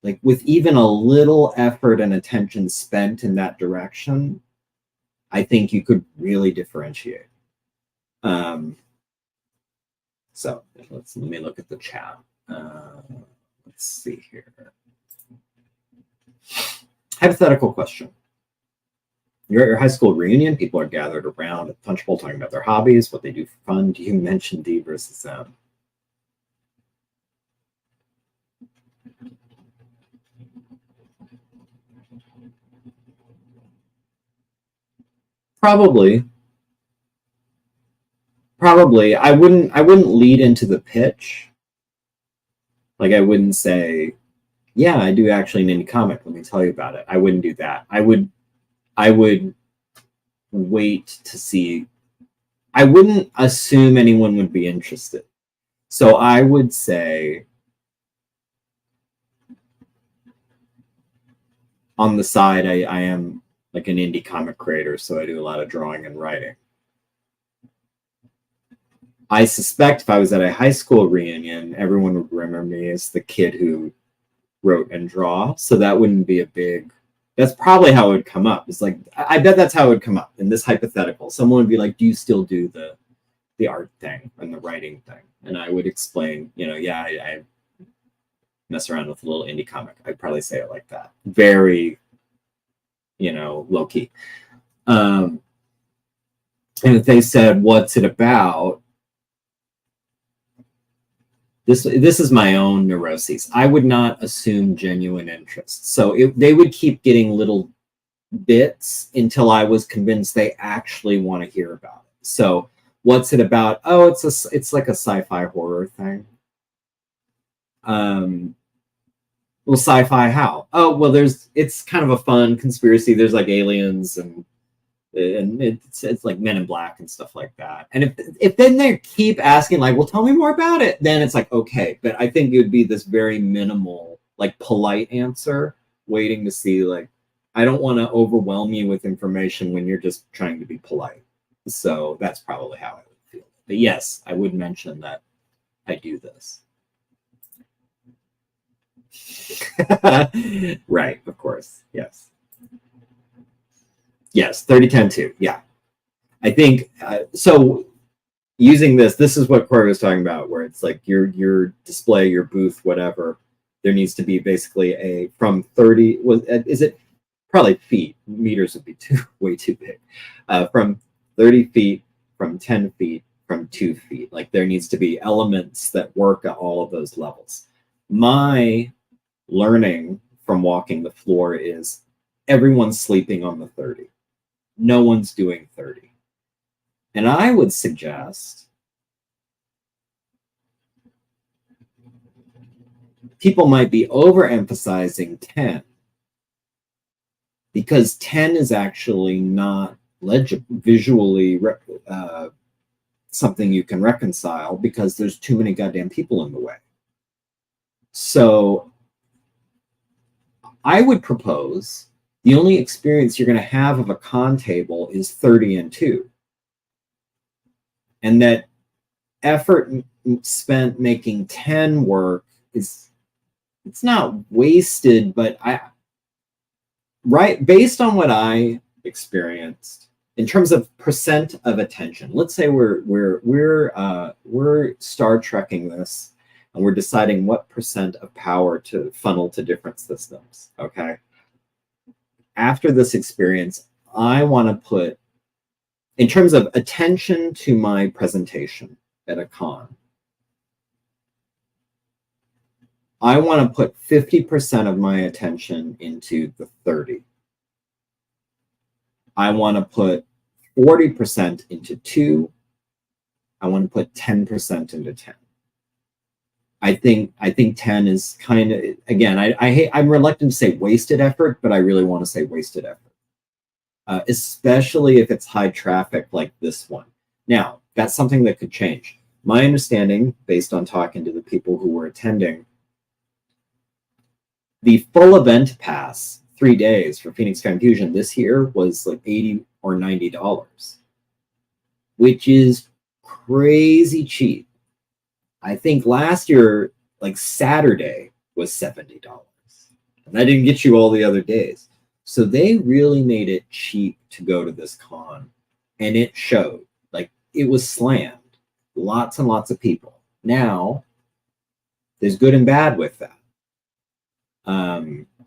Like, with even a little effort and attention spent in that direction, I think you could really differentiate. So let me look at the chat. Let's see here. Hypothetical question. You're at your high school reunion. People are gathered around at the punch bowl talking about their hobbies, what they do for fun. Do you mention DvsM? Probably. I wouldn't lead into the pitch. Like, I wouldn't say, yeah, I do actually an indie comic, let me tell you about it. I wouldn't do that. I would wait to see. I wouldn't assume anyone would be interested. So I would say, on the side, I am like an indie comic creator, so I do a lot of drawing and writing. I suspect if I was at a high school reunion, everyone would remember me as the kid who wrote and draw. So that wouldn't be a big, that's probably how it would come up. It's like, I bet that's how it would come up in this hypothetical. Someone would be like, do you still do the art thing and the writing thing? And I would explain, you know, yeah, mess around with a little indie comic. I'd probably say it like that. Very, low key. And if they said, what's it about? This is my own neuroses. I would not assume genuine interest. So they would keep getting little bits until I was convinced they actually want to hear about it. So what's it about? Oh, it's like a sci-fi horror thing. Well, sci-fi how? Oh, well, it's kind of a fun conspiracy. There's like aliens and it's like Men in Black and stuff like that. And if then they keep asking like, well, tell me more about it, then it's like, okay. But I think it would be this very minimal, like polite answer, waiting to see like, I don't want to overwhelm you with information when you're just trying to be polite. So that's probably how I would feel. But yes, I would mention that I do this. Right, of course. Yes. Yes, 3010 too. Yeah. I think so. Using this is what Corey was talking about, where it's like your display, your booth, whatever. There needs to be basically from 30. Is it probably feet? Meters would be way too big. From 30 feet, from 10 feet, from 2 feet. Like there needs to be elements that work at all of those levels. My learning from walking the floor is everyone's sleeping on the 30. No one's doing 30. And I would suggest people might be overemphasizing 10 because 10 is actually not visually something you can reconcile because there's too many goddamn people in the way. So I would propose the only experience you're going to have of a con table is 30 and 2. And that effort spent making 10 work it's not wasted, but based on what I experienced in terms of percent of attention, let's say we're Star Trekking this and we're deciding what percent of power to funnel to different systems. Okay. After this experience, I want to put, in terms of attention to my presentation at a con, I want to put 50% of my attention into the 30. I want to put 40% into 2. I want to put 10% into 10. I think 10 is kind of, again, I'm reluctant to say wasted effort, but I really want to say wasted effort, especially if it's high traffic like this one. Now, that's something that could change. My understanding, based on talking to the people who were attending, the full event pass, 3 days for Phoenix Fan Fusion this year was like $80 or $90, which is crazy cheap. I think last year, like Saturday was $70. And that didn't get you all the other days. So they really made it cheap to go to this con. And it showed. Like it was slammed. Lots and lots of people. Now, there's good and bad with that.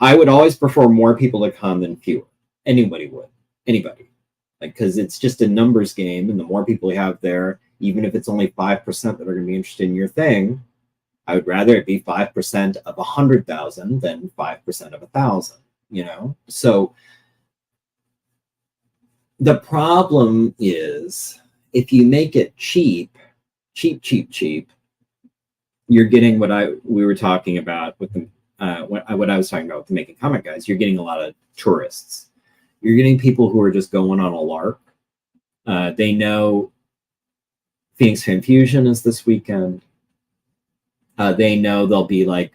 I would always prefer more people to come than fewer. Anybody would. Anybody. Like, because it's just a numbers game, and the more people you have there, even if it's only 5% that are going to be interested in your thing, I would rather it be 5% of 100,000 than 5% of 1,000, you know? So the problem is if you make it cheap, you're getting what we were talking about with the, what I was talking about with the Making Comic guys. You're getting a lot of tourists. You're getting people who are just going on a lark. They know Phoenix Fan Fusion is this weekend. They know there'll be like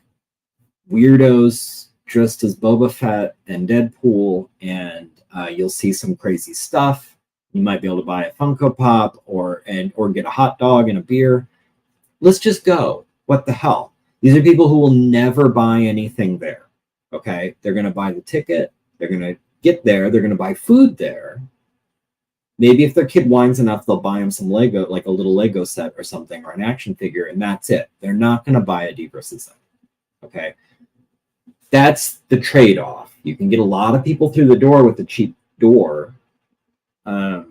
weirdos dressed as Boba Fett and Deadpool, and you'll see some crazy stuff. You might be able to buy a Funko Pop or get a hot dog and a beer. Let's just go. What the hell? These are people who will never buy anything there. Okay, they're going to buy the ticket. They're going to get there. They're going to buy food there. Maybe if their kid whines enough, they'll buy him some Lego, like a little Lego set or something, or an action figure, and that's it. They're not going to buy a DvsM. Okay. That's the trade-off. You can get a lot of people through the door with a cheap door, but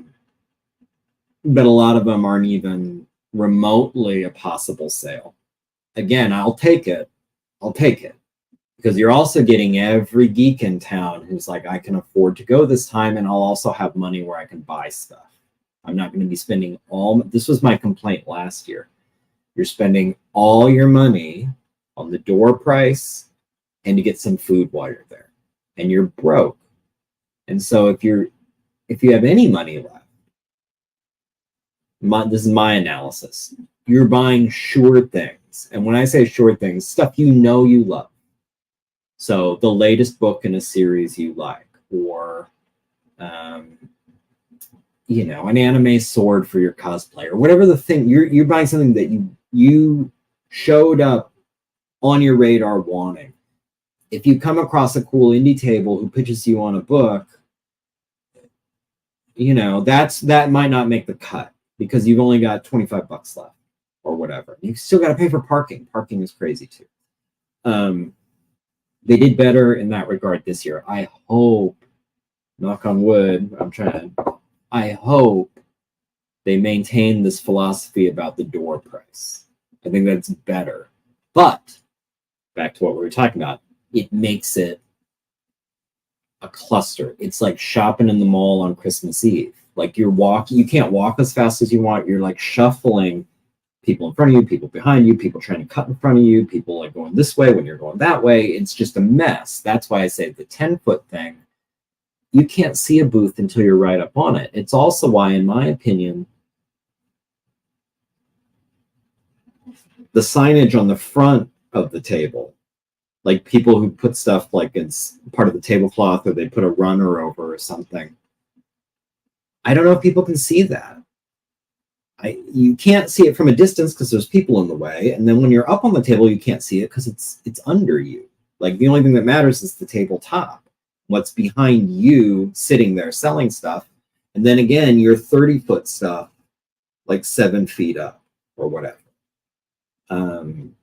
a lot of them aren't even remotely a possible sale. Again, I'll take it. Because you're also getting every geek in town who's like, I can afford to go this time, and I'll also have money where I can buy stuff. I'm not going to be spending this was my complaint last year. You're spending all your money on the door price and to get some food while you're there, and you're broke. And so if you have any money left, this is my analysis, you're buying sure things. And when I say sure things, stuff you know you love. So the latest book in a series you like, or you know, an anime sword for your cosplay, or whatever the thing, you're buying something that you showed up on your radar wanting. If you come across a cool indie table who pitches you on a book, you know, that might not make the cut because you've only got $25 left or whatever. You still got to pay for parking. Parking is crazy too. They did better in that regard this year. I hope, knock on wood, I hope they maintain this philosophy about the door price. I think that's better. But back to what we were talking about, it makes it a cluster. It's like shopping in the mall on Christmas Eve. Like you can't walk as fast as you want. You're like shuffling people in front of you, people behind you, people trying to cut in front of you, people like going this way when you're going that way. It's just a mess. That's why I say the 10-foot thing, you can't see a booth until you're right up on it. It's also why, in my opinion, the signage on the front of the table, like people who put stuff like it's part of the tablecloth or they put a runner over or something, I don't know if people can see that. You can't see it from a distance because there's people in the way, and then when you're up on the table, you can't see it because it's under you. Like the only thing that matters is the tabletop. What's behind you sitting there selling stuff, and then again, your 30-foot stuff, like 7 feet up or whatever. I'm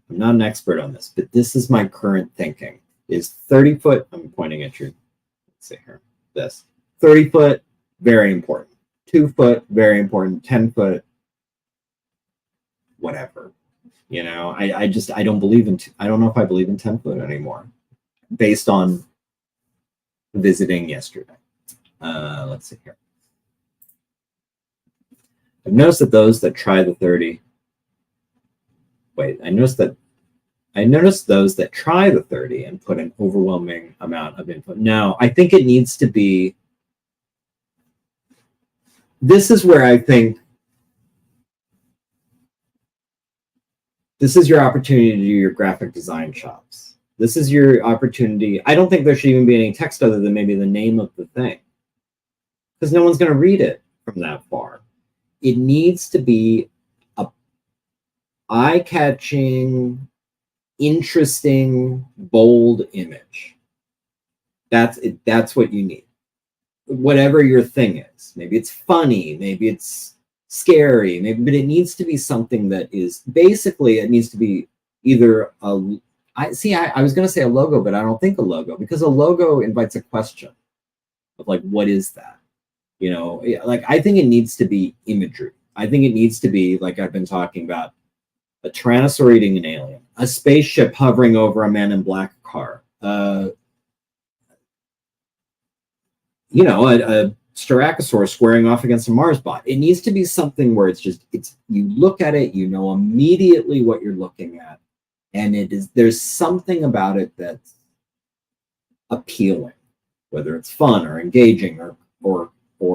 not an expert on this, but this is my current thinking: is 30-foot. I'm pointing at you. Let's see here. This 30-foot, very important. 2-foot, very important. 10-foot, whatever. You know, I don't believe in. I don't know if I believe in 10-foot anymore, based on visiting yesterday. Let's see here. I've noticed that those that try the 30. I noticed those that try the 30 and put an overwhelming amount of input. No, I think it needs to be. This is where I think this is your opportunity to do your graphic design chops. This is your opportunity. I don't think there should even be any text other than maybe the name of the thing, because no one's going to read it from that far. It needs to be a eye-catching, interesting, bold image. That's it. That's what you need. Whatever your thing is, maybe it's funny, maybe it's scary, but it needs to be something that is basically, it needs to be either I was going to say a logo, but I don't think a logo, because a logo invites a question of like, what is that? You know, like I think it needs to be imagery. I think it needs to be like I've been talking about, a Tyrannosaur eating an alien, a spaceship hovering over a Man in Black car, you know, a Styracosaur squaring off against a Mars bot. It needs to be something where you look at it, you know immediately what you're looking at, and there's something about it that's appealing, whether it's fun or engaging or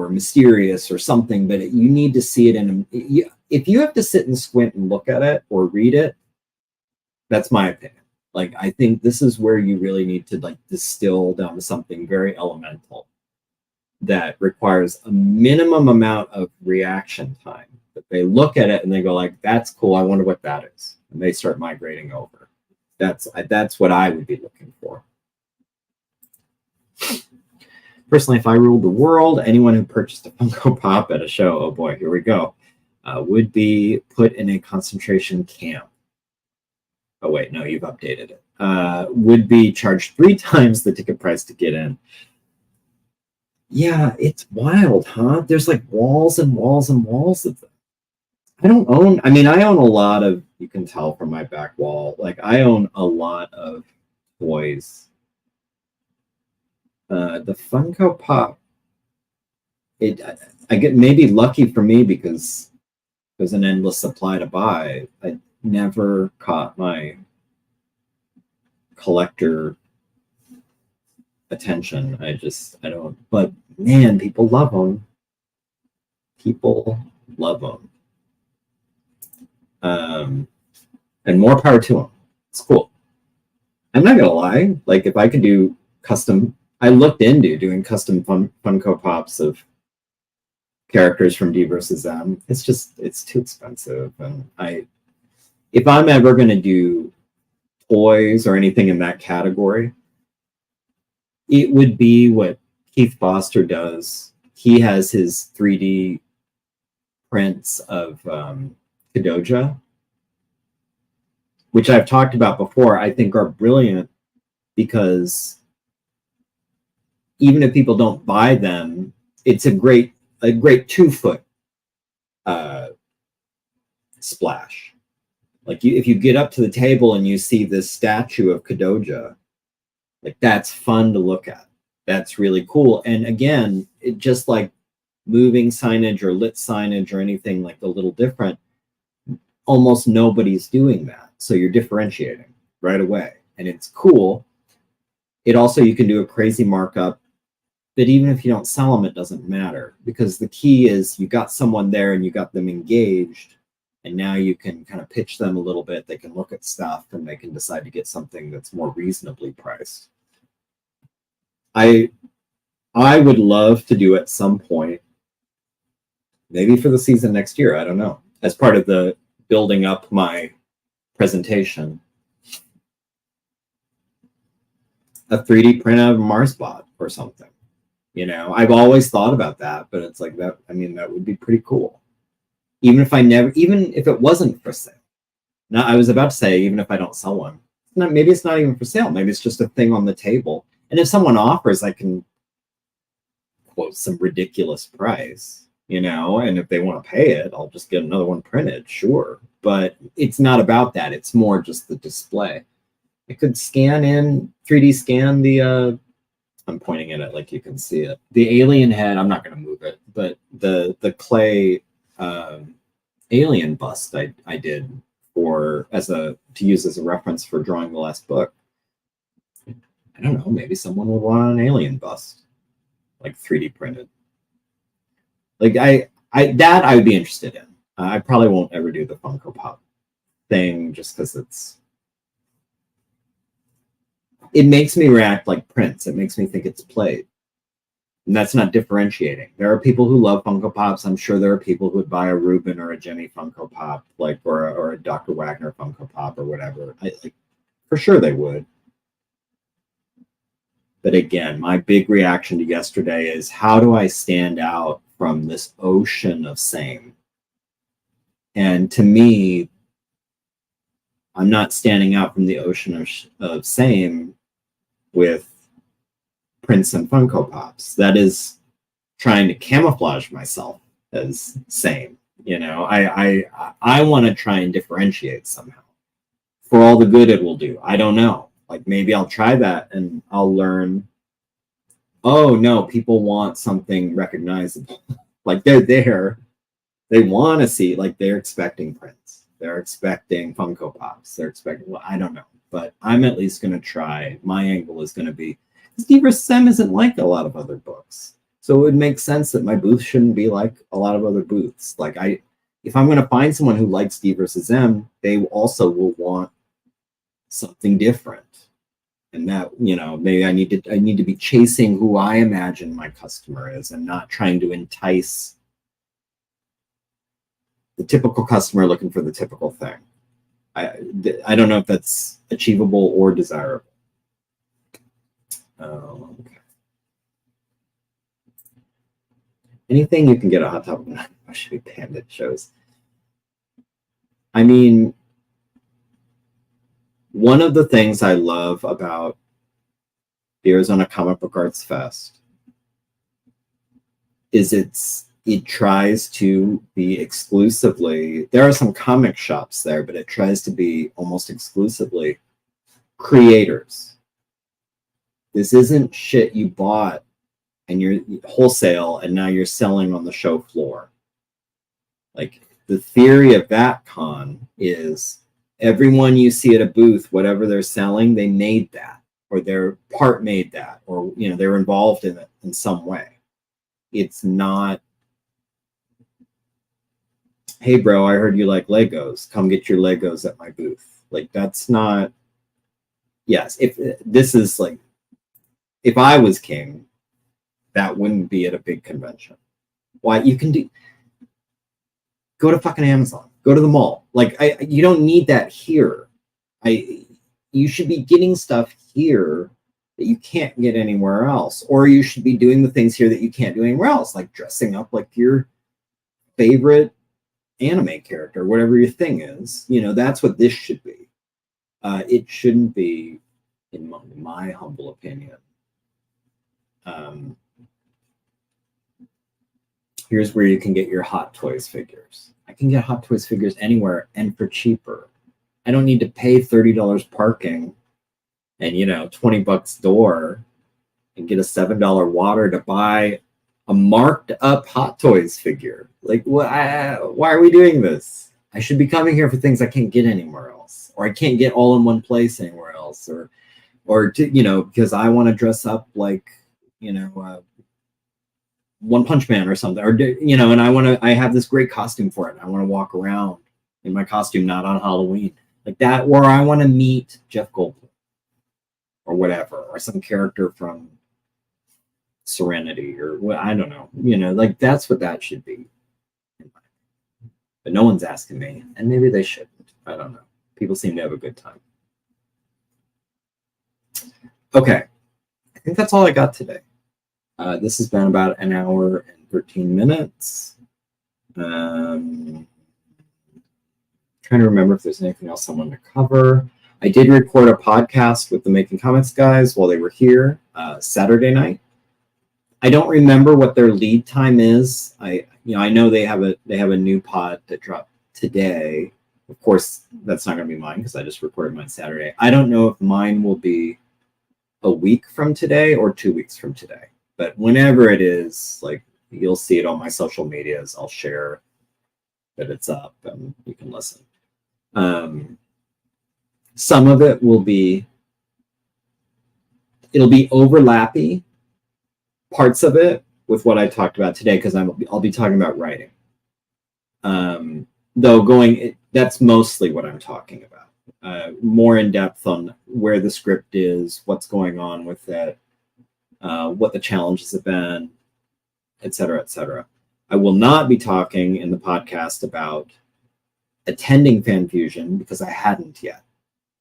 mysterious or something. But you need to see it if you have to sit and squint and look at it or read it, that's my opinion. Like I think this is where you really need to like distill down to something very elemental that requires a minimum amount of reaction time. That they look at it and they go like, that's cool, I wonder what that is. And they start migrating over. That's what I would be looking for. Personally, if I ruled the world, anyone who purchased a Funko Pop at a show, oh boy, here we go, would be put in a concentration camp. Oh wait, no, you've updated it. Would be charged 3 times the ticket price to get in. Yeah, it's wild, huh? There's like walls and walls and walls of them. I mean, I own a lot of, you can tell from my back wall, like I own a lot of toys. The Funko Pop, I get maybe lucky for me because there's an endless supply to buy. I never caught my collector attention. I don't, but man, people love them. People love them. And more power to them. It's cool. I'm not gonna lie. Like if I could do custom, I looked into doing custom Funko Pops of characters from DvsM. It's too expensive, and if I'm ever gonna do toys or anything in that category, it would be what Keith Foster does. He has his 3D prints of Kadoja, which I've talked about before, I think are brilliant because even if people don't buy them, it's a great 2-foot splash. Like if you get up to the table and you see this statue of Kadoja, like that's fun to look at. That's really cool. And again, it just like moving signage or lit signage or anything like a little different, almost nobody's doing that. So you're differentiating right away. And it's cool. It also, you can do a crazy markup, but even if you don't sell them, it doesn't matter because the key is you got someone there and you got them engaged. And now you can kind of pitch them a little bit. They can look at stuff and they can decide to get something that's more reasonably priced. I would love to do at some point, maybe for the season next year, I don't know, as part of the building up my presentation, a 3D print of Marsbot or something. You know, I've always thought about that, but it's like that. I mean, that would be pretty cool. Even if it wasn't for sale. Now, I was about to say, even if I don't sell one, maybe it's not even for sale. Maybe it's just a thing on the table. And if someone offers, I can quote some ridiculous price, you know, and if they want to pay it, I'll just get another one printed, sure. But it's not about that. It's more just the display. I could 3D scan the, I'm pointing at it like you can see it. The alien head, I'm not going to move it, but the clay alien bust I did to use as a reference for drawing the last book. I don't know, maybe someone would want an alien bust, like 3D printed. Like I would be interested in. I probably won't ever do the Funko Pop thing just because it makes me react like Prince. It makes me think it's played. And that's not differentiating. There are people who love Funko Pops. I'm sure there are people who would buy a Ruben or a Jenny Funko Pop, like or a Dr. Wagner Funko Pop or whatever. For sure they would. But again, my big reaction to yesterday is how do I stand out from this ocean of same? And to me, I'm not standing out from the ocean of same with Prince and Funko Pops. That is trying to camouflage myself as same. You know, I want to try and differentiate somehow for all the good it will do. I don't know. Like maybe I'll try that and I'll learn, oh no, people want something recognizable. Like they're there. They want to see, like they're expecting Prince. They're expecting Funko Pops. They're expecting, well, I don't know. But I'm at least going to try. My angle is going to be, DvsM isn't like a lot of other books. So it would make sense that my booth shouldn't be like a lot of other booths. Like if I'm going to find someone who likes DvsM, they also will want something different. And that, you know, maybe I need to be chasing who I imagine my customer is and not trying to entice the typical customer looking for the typical thing. I don't know if that's achievable or desirable. Okay. Anything you can get a Hot Topic should be Panda shows. I mean, One of the things I love about the Arizona Comic Book Arts Fest is it tries to be exclusively, there are some comic shops there, but it tries to be almost exclusively creators. This isn't shit you bought and you're wholesale and now you're selling on the show floor. Like, the theory of that con is everyone you see at a booth, whatever they're selling, they made that, or their part made that, or, you know, they were involved in it in some way. It's not, hey bro, I heard you like Legos, come get your Legos at my booth. Like, that's not, yes, if this is like, if I was king, that wouldn't be at a big convention. Why? You can do, go to fucking Amazon, go to the mall. Like, you don't need that here. You should be getting stuff here that you can't get anywhere else, or you should be doing the things here that you can't do anywhere else, like dressing up like your favorite anime character, whatever your thing is. You know, that's what this should be. It shouldn't be, in my humble opinion. Here's where you can get your Hot Toys figures. I can get Hot Toys figures anywhere and for cheaper. I don't need to pay $30 parking and, you know, $20 door and get a $7 water to buy a marked up Hot Toys figure. Like, why are we doing this? I should be coming here for things I can't get anywhere else, or I can't get all in one place anywhere else, or to, you know, because I want to dress up like, you know, One Punch Man or something, or, you know, and I have this great costume for it. And I want to walk around in my costume, not on Halloween, like that, or I want to meet Jeff Goldblum or whatever, or some character from Serenity, or I don't know, you know, like that's what that should be. But no one's asking me, and maybe they shouldn't. I don't know. People seem to have a good time. Okay, I think that's all I got today. This has been about an hour and 13 minutes. Trying to remember if there's anything else I want to cover. I did record a podcast with the Making Comics guys while they were here Saturday night. I don't remember what their lead time is. I know they have a new pod that dropped today. Of course, that's not going to be mine because I just recorded mine Saturday. I don't know if mine will be a week from today or 2 weeks from today. But whenever it is, like, you'll see it on my social medias. I'll share that it's up and you can listen. Some of it will be, it'll be overlappy, parts of it with what I talked about today, because I'll be talking about writing. Though that's mostly what I'm talking about. More in depth on where the script is, what's going on with it, what the challenges have been, et cetera, et cetera. I will not be talking in the podcast about attending Fan Fusion because I hadn't yet.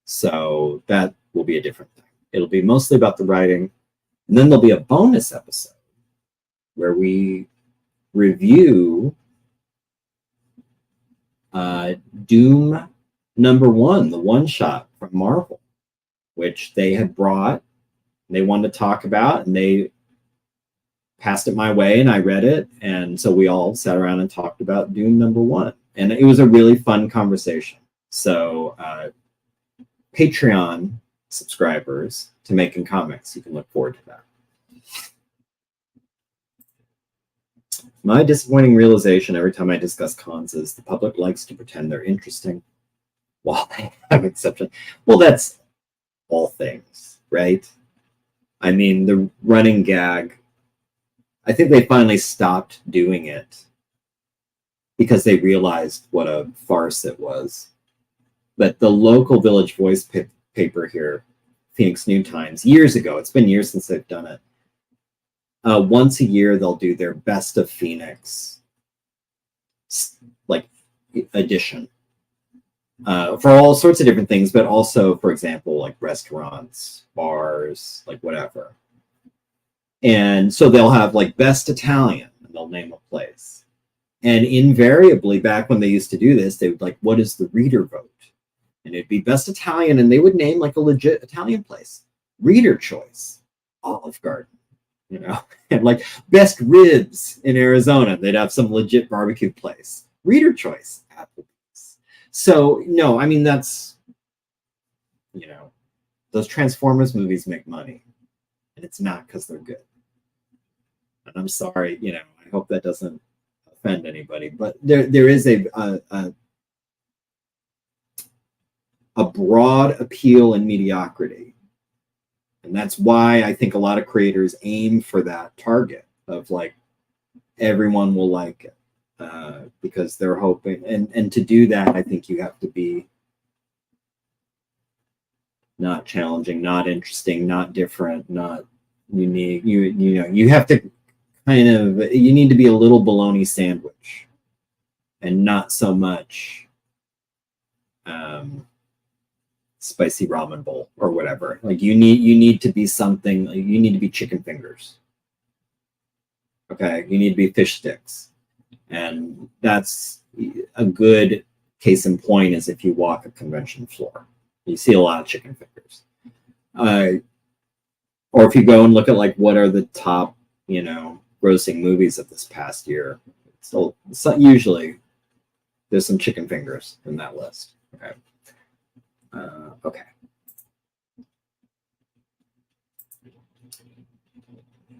So that will be a different thing. It'll be mostly about the writing. And then there'll be a bonus episode where we review Doom #1, the one-shot from Marvel, which they had brought, they wanted to talk about, and they passed it my way, and I read it, and so we all sat around and talked about Doom #1, and it was a really fun conversation. So Patreon subscribers to Making Comics, you can look forward to that. My disappointing realization every time I discuss cons is the public likes to pretend they're interesting while they have exceptions. Well, that's all things, right? I mean, the running gag, I think they finally stopped doing it because they realized what a farce it was. But the local Village Voice paper here, Phoenix New Times, years ago, it's been years since they've done it. Once a year, they'll do their Best of Phoenix, like, edition. For all sorts of different things, but also, for example, like restaurants, bars, like whatever. And so they'll have like Best Italian, and they'll name a place. And invariably, back when they used to do this, they would like, what is the reader vote? and it'd be best Italian, and they would name like a legit Italian place. Reader choice, Olive Garden, you know, and like best ribs in Arizona, they'd have some legit barbecue place. Reader choice, Applebee's. So no, I mean, that's, you know, those Transformers movies make money, and it's not because they're good. And I'm sorry, you know, I hope that doesn't offend anybody, but there is a broad appeal in mediocrity. And that's why I think a lot of creators aim for that target of like, everyone will like it, because they're hoping, and to do that, I think you have to be not challenging, not interesting, not different, not unique. You know, you have to kind of, you need to be a little bologna sandwich and not so much spicy ramen bowl or whatever. Like you need to be something, you need to be chicken fingers. Okay, you need to be fish sticks. And that's a good case in point is if you walk a convention floor. You see a lot of chicken fingers. Or if you go and look at like what are the top, you know, grossing movies of this past year, so usually there's some chicken fingers in that list. Okay. Okay.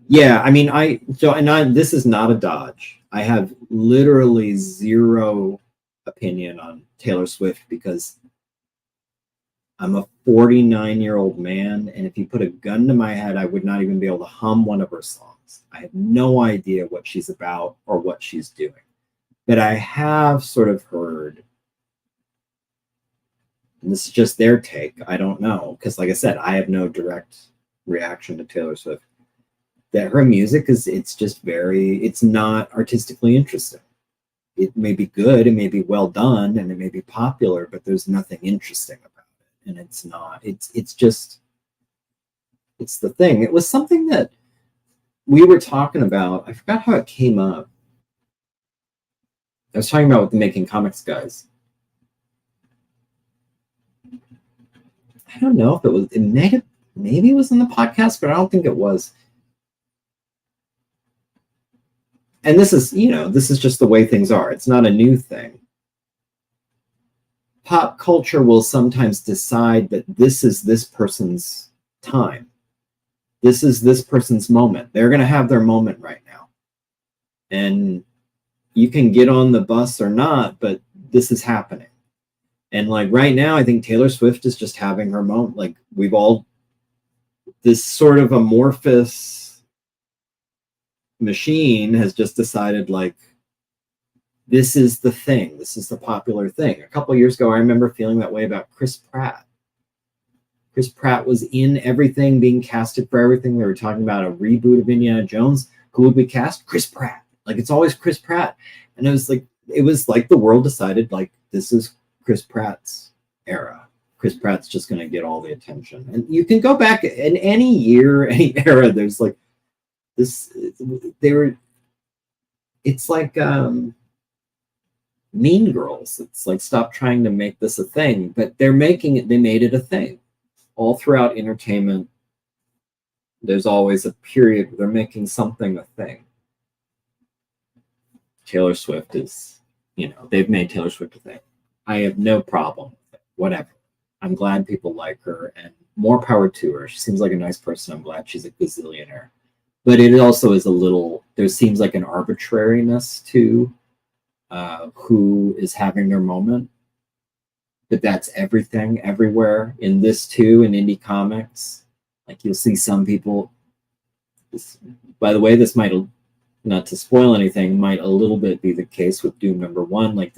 Yeah, I mean, this is not a dodge. I have literally zero opinion on Taylor Swift because I'm a 49-year-old man, and if you put a gun to my head, I would not even be able to hum one of her songs. I have no idea what she's about or what she's doing. But I have sort of heard, and this is just their take, I don't know, because like I said, I have no direct reaction to Taylor Swift, that her music it's not artistically interesting. It may be good, it may be well done, and it may be popular, but there's nothing interesting about it. And it's not, it's the thing. It was something that we were talking about. I forgot how it came up. I was talking about with the Making Comics guys. I don't know if it was, maybe it was in the podcast, but I don't think it was. And this is, you know, this is just the way things are. It's not a new thing. Pop culture will sometimes decide that this is this person's time. This is this person's moment. They're going to have their moment right now. And you can get on the bus or not, but this is happening. And like right now, I think Taylor Swift is just having her moment. Like this sort of amorphous machine has just decided like, this is the thing. This is the popular thing. A couple of years ago, I remember feeling that way about Chris Pratt. Chris Pratt was in everything, being casted for everything. They were talking about a reboot of Indiana Jones. Who would we cast? Chris Pratt. Like, it's always Chris Pratt. And it was like the world decided, like, this is Chris Pratt's era. Chris Pratt's just going to get all the attention. And you can go back in any year, any era, there's like this, it's like Mean Girls. It's like, stop trying to make this a thing, but they made it a thing. All throughout entertainment, there's always a period where they're making something a thing. Taylor Swift is, you know, they've made Taylor Swift a thing. I have no problem with it. Whatever. I'm glad people like her, and more power to her. She seems like a nice person. I'm glad she's a gazillionaire. But it also is there seems like an arbitrariness to who is having their moment. But that's everything, everywhere. In this too, in indie comics, like you'll see some people. By the way, this might, not to spoil anything, might a little bit be the case with Doom #1. Like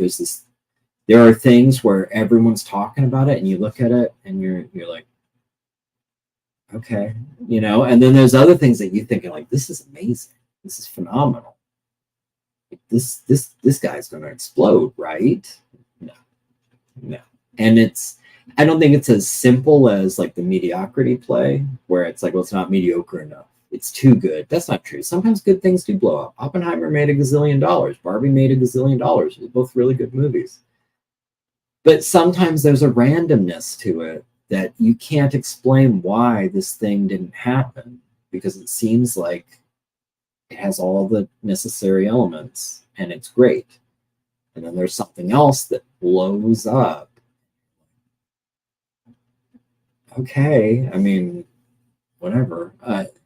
there are things where everyone's talking about it, and you look at it, and you're like, okay, you know. And then there's other things that you think are like, this is amazing, this is phenomenal. This guy's going to explode, right? No. And I don't think it's as simple as like the mediocrity play, where it's like, well, it's not mediocre enough. It's too good. That's not true. Sometimes good things do blow up. Oppenheimer made $1 gazillion. Barbie made $1 gazillion. They're both really good movies. But sometimes there's a randomness to it that you can't explain why this thing didn't happen, because it seems like it has all the necessary elements and it's great. And then there's something else that blows up. Okay, I mean, whatever.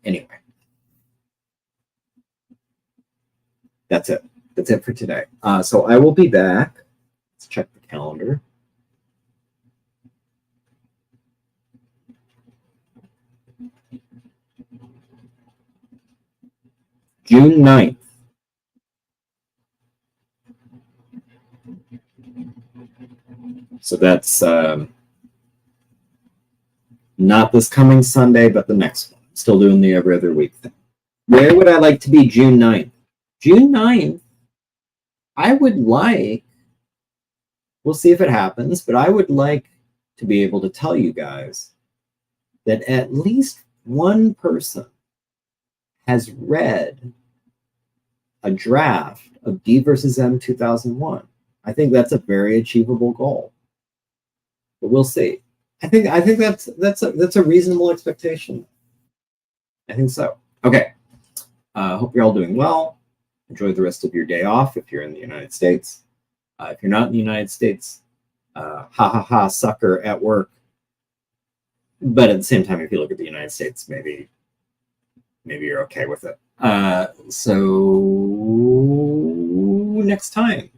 Anyway, that's it. That's it for today. So I will be back. Let's check the calendar. June 9th. So that's not this coming Sunday, but the next one. I'm still doing the every other week thing. Where would I like to be June 9th? June 9th, I would like, we'll see if it happens, but I would like to be able to tell you guys that at least one person has read a draft of DvsM 2001. I think that's a very achievable goal, but we'll see. I think that's a reasonable expectation. I think so. Okay. Hope you're all doing well. Enjoy the rest of your day off if you're in the United States. If you're not in the United States, ha ha ha, sucker at work. But at the same time, if you look at the United States, maybe you're okay with it. So next time,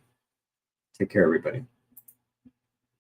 take care, everybody.